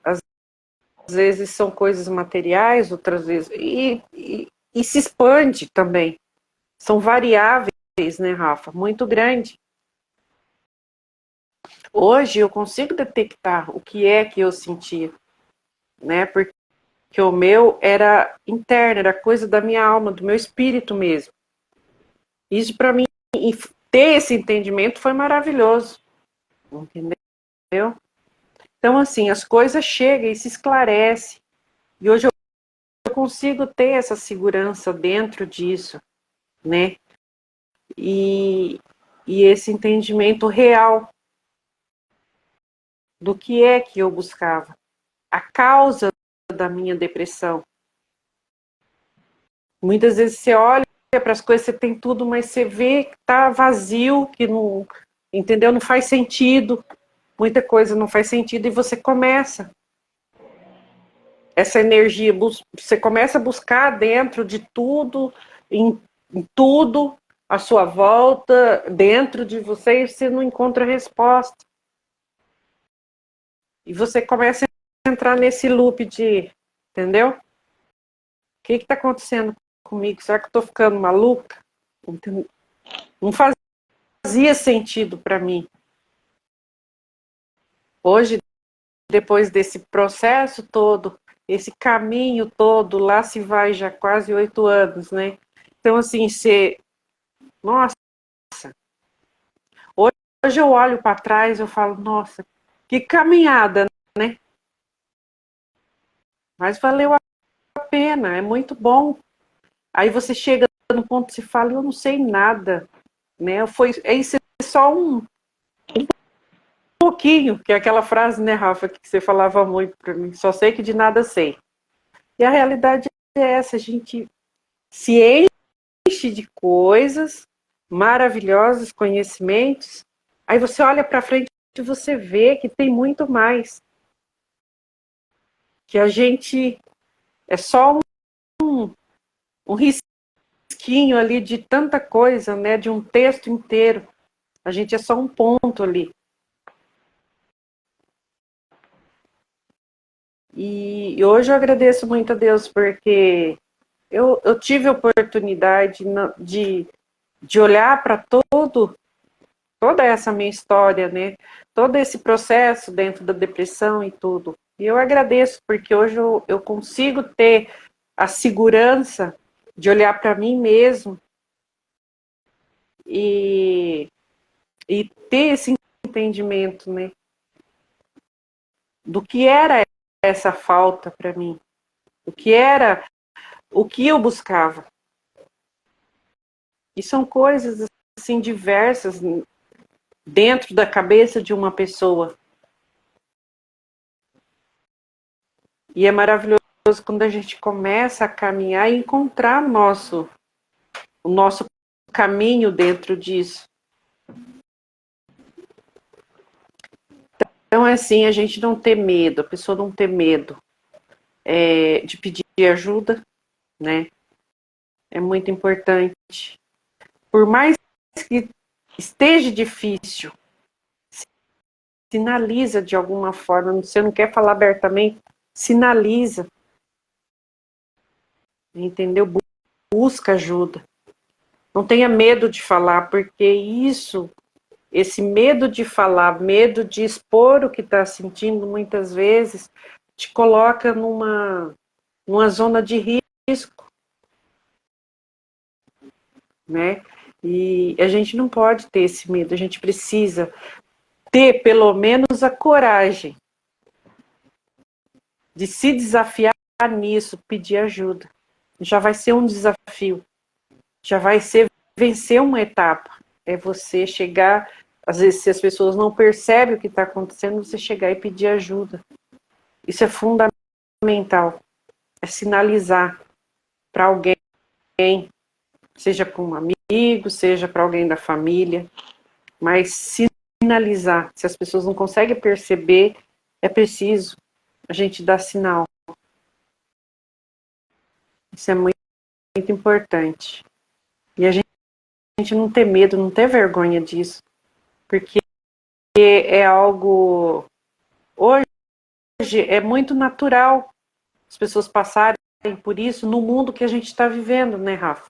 Às vezes são coisas materiais, outras vezes. E se expande também. São variáveis, né, Rafa? Muito grande. Hoje eu consigo detectar o que é que eu sentia, né? Porque o meu era interno, era coisa da minha alma, do meu espírito mesmo. Isso para mim, ter esse entendimento foi maravilhoso, entendeu? Então, assim, as coisas chegam e se esclarecem. E hoje eu consigo ter essa segurança dentro disso, né? E, e esse entendimento real do que é que eu buscava. A causa da minha depressão. Muitas vezes você olha para as coisas, você tem tudo, mas você vê que tá vazio, que não, entendeu? Não faz sentido. Muita coisa não faz sentido e você começa essa energia, você começa a buscar dentro de tudo, em tudo à sua volta, dentro de você, e você não encontra resposta. E você começa a entrar nesse loop de, entendeu? O que está acontecendo comigo? Será que eu estou ficando maluca? Não fazia sentido para mim. Hoje, depois desse processo todo, esse caminho todo, lá se vai já quase 8 anos, né? Então, assim, você... Nossa! Hoje eu olho para trás e eu falo, nossa, que caminhada, né? Mas valeu a pena, é muito bom. Aí você chega no ponto que você fala, eu não sei nada, né? Isso é só um pouquinho, que é aquela frase, né, Rafa, que você falava muito para mim, só sei que de nada sei. E a realidade é essa, a gente se enche de coisas maravilhosas, conhecimentos, aí você olha para frente e você vê que tem muito mais. Que a gente é só um risquinho ali de tanta coisa, né, de um texto inteiro. A gente é só um ponto ali. E hoje eu agradeço muito a Deus porque eu tive a oportunidade de olhar para toda toda essa minha história, né? Todo esse processo dentro da depressão e tudo. E eu agradeço, porque hoje eu consigo ter a segurança de olhar para mim mesmo e ter esse entendimento, né? Do que era essa falta para mim, o que era, o que eu buscava. E são coisas assim diversas dentro da cabeça de uma pessoa. E é maravilhoso quando a gente começa a caminhar e encontrar o nosso caminho dentro disso. Então, é assim, a gente não ter medo, a pessoa não ter medo de pedir ajuda, né? É muito importante. Por mais que esteja difícil, sinaliza de alguma forma. Você não quer falar abertamente, sinaliza. Entendeu? Busca ajuda. Não tenha medo de falar, porque esse medo de falar, medo de expor o que está sentindo, muitas vezes, te coloca numa zona de risco, né? E a gente não pode ter esse medo, a gente precisa ter pelo menos a coragem de se desafiar nisso, pedir ajuda. Já vai ser um desafio, já vai ser vencer uma etapa. É você chegar, às vezes se as pessoas não percebem o que está acontecendo, você chegar e pedir ajuda. Isso é fundamental, é sinalizar para alguém, seja para um amigo, seja para alguém da família, mas sinalizar. Se as pessoas não conseguem perceber, é preciso a gente dar sinal. Isso é muito, muito importante. E a gente não ter medo, não ter vergonha disso, porque é algo, hoje é muito natural as pessoas passarem por isso no mundo que a gente está vivendo, né, Rafa?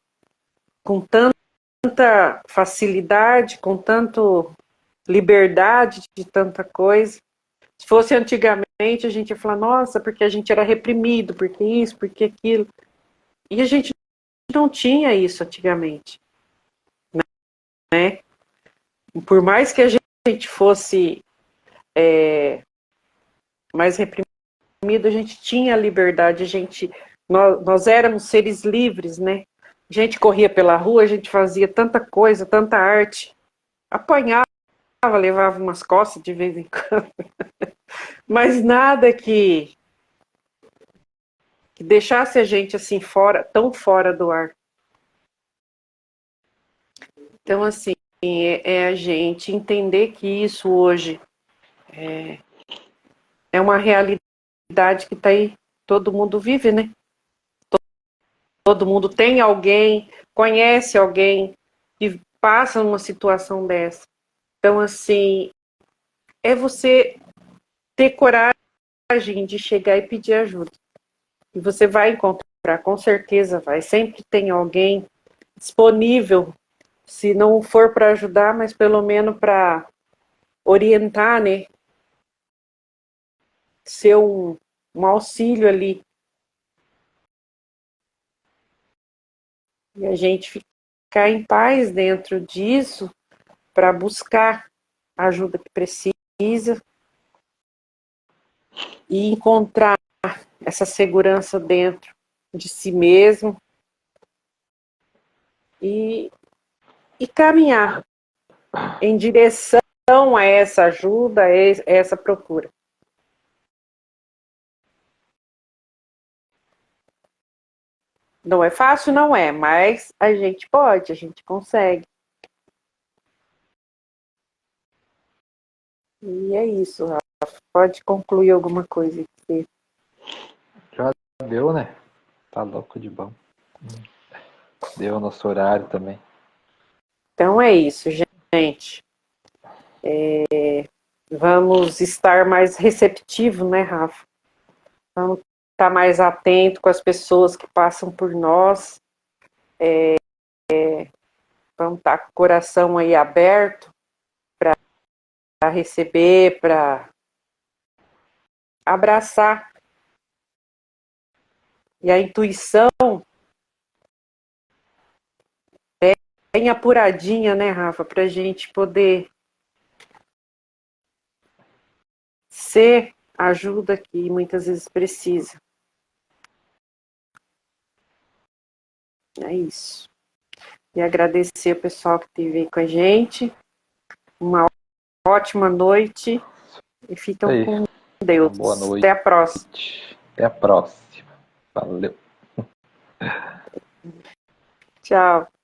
Com tanta facilidade, com tanto liberdade de tanta coisa. Se fosse antigamente, a gente ia falar, nossa, porque a gente era reprimido, porque isso, porque aquilo. E a gente não tinha isso antigamente, né? Por mais que a gente fosse mais reprimido, a gente tinha liberdade, nós éramos seres livres, né? A gente corria pela rua, a gente fazia tanta coisa, tanta arte, apanhava, levava umas costas de vez em quando, mas nada que deixasse a gente assim fora, tão fora do ar. Então, assim, é a gente entender que isso hoje é uma realidade que está aí, todo mundo vive, né? Todo mundo tem alguém, conhece alguém que passa numa situação dessa. Então, assim, é você ter coragem de chegar e pedir ajuda. E você vai encontrar, com certeza vai. Sempre tem alguém disponível, se não for para ajudar, mas pelo menos para orientar, né? Ser um auxílio ali. E a gente ficar em paz dentro disso para buscar a ajuda que precisa e encontrar essa segurança dentro de si mesmo e caminhar em direção a essa ajuda, a essa procura. Não é fácil, não é, mas a gente pode, a gente consegue. E é isso, Rafa. Pode concluir alguma coisa aqui.
Já deu, né? Tá louco de bom. Deu nosso horário também.
Então é isso, gente. Vamos estar mais receptivo, né, Rafa? Vamos estar mais atento com as pessoas que passam por nós. Vamos estar com o coração aí aberto receber, para abraçar. E a intuição é bem apuradinha, né, Rafa, para a gente poder ser a ajuda que muitas vezes precisa. É isso. E agradecer o pessoal que esteve aí com a gente. Uma ótima noite e fiquem com Deus.
Uma boa noite.
Até a próxima.
Até a próxima. Valeu.
Tchau.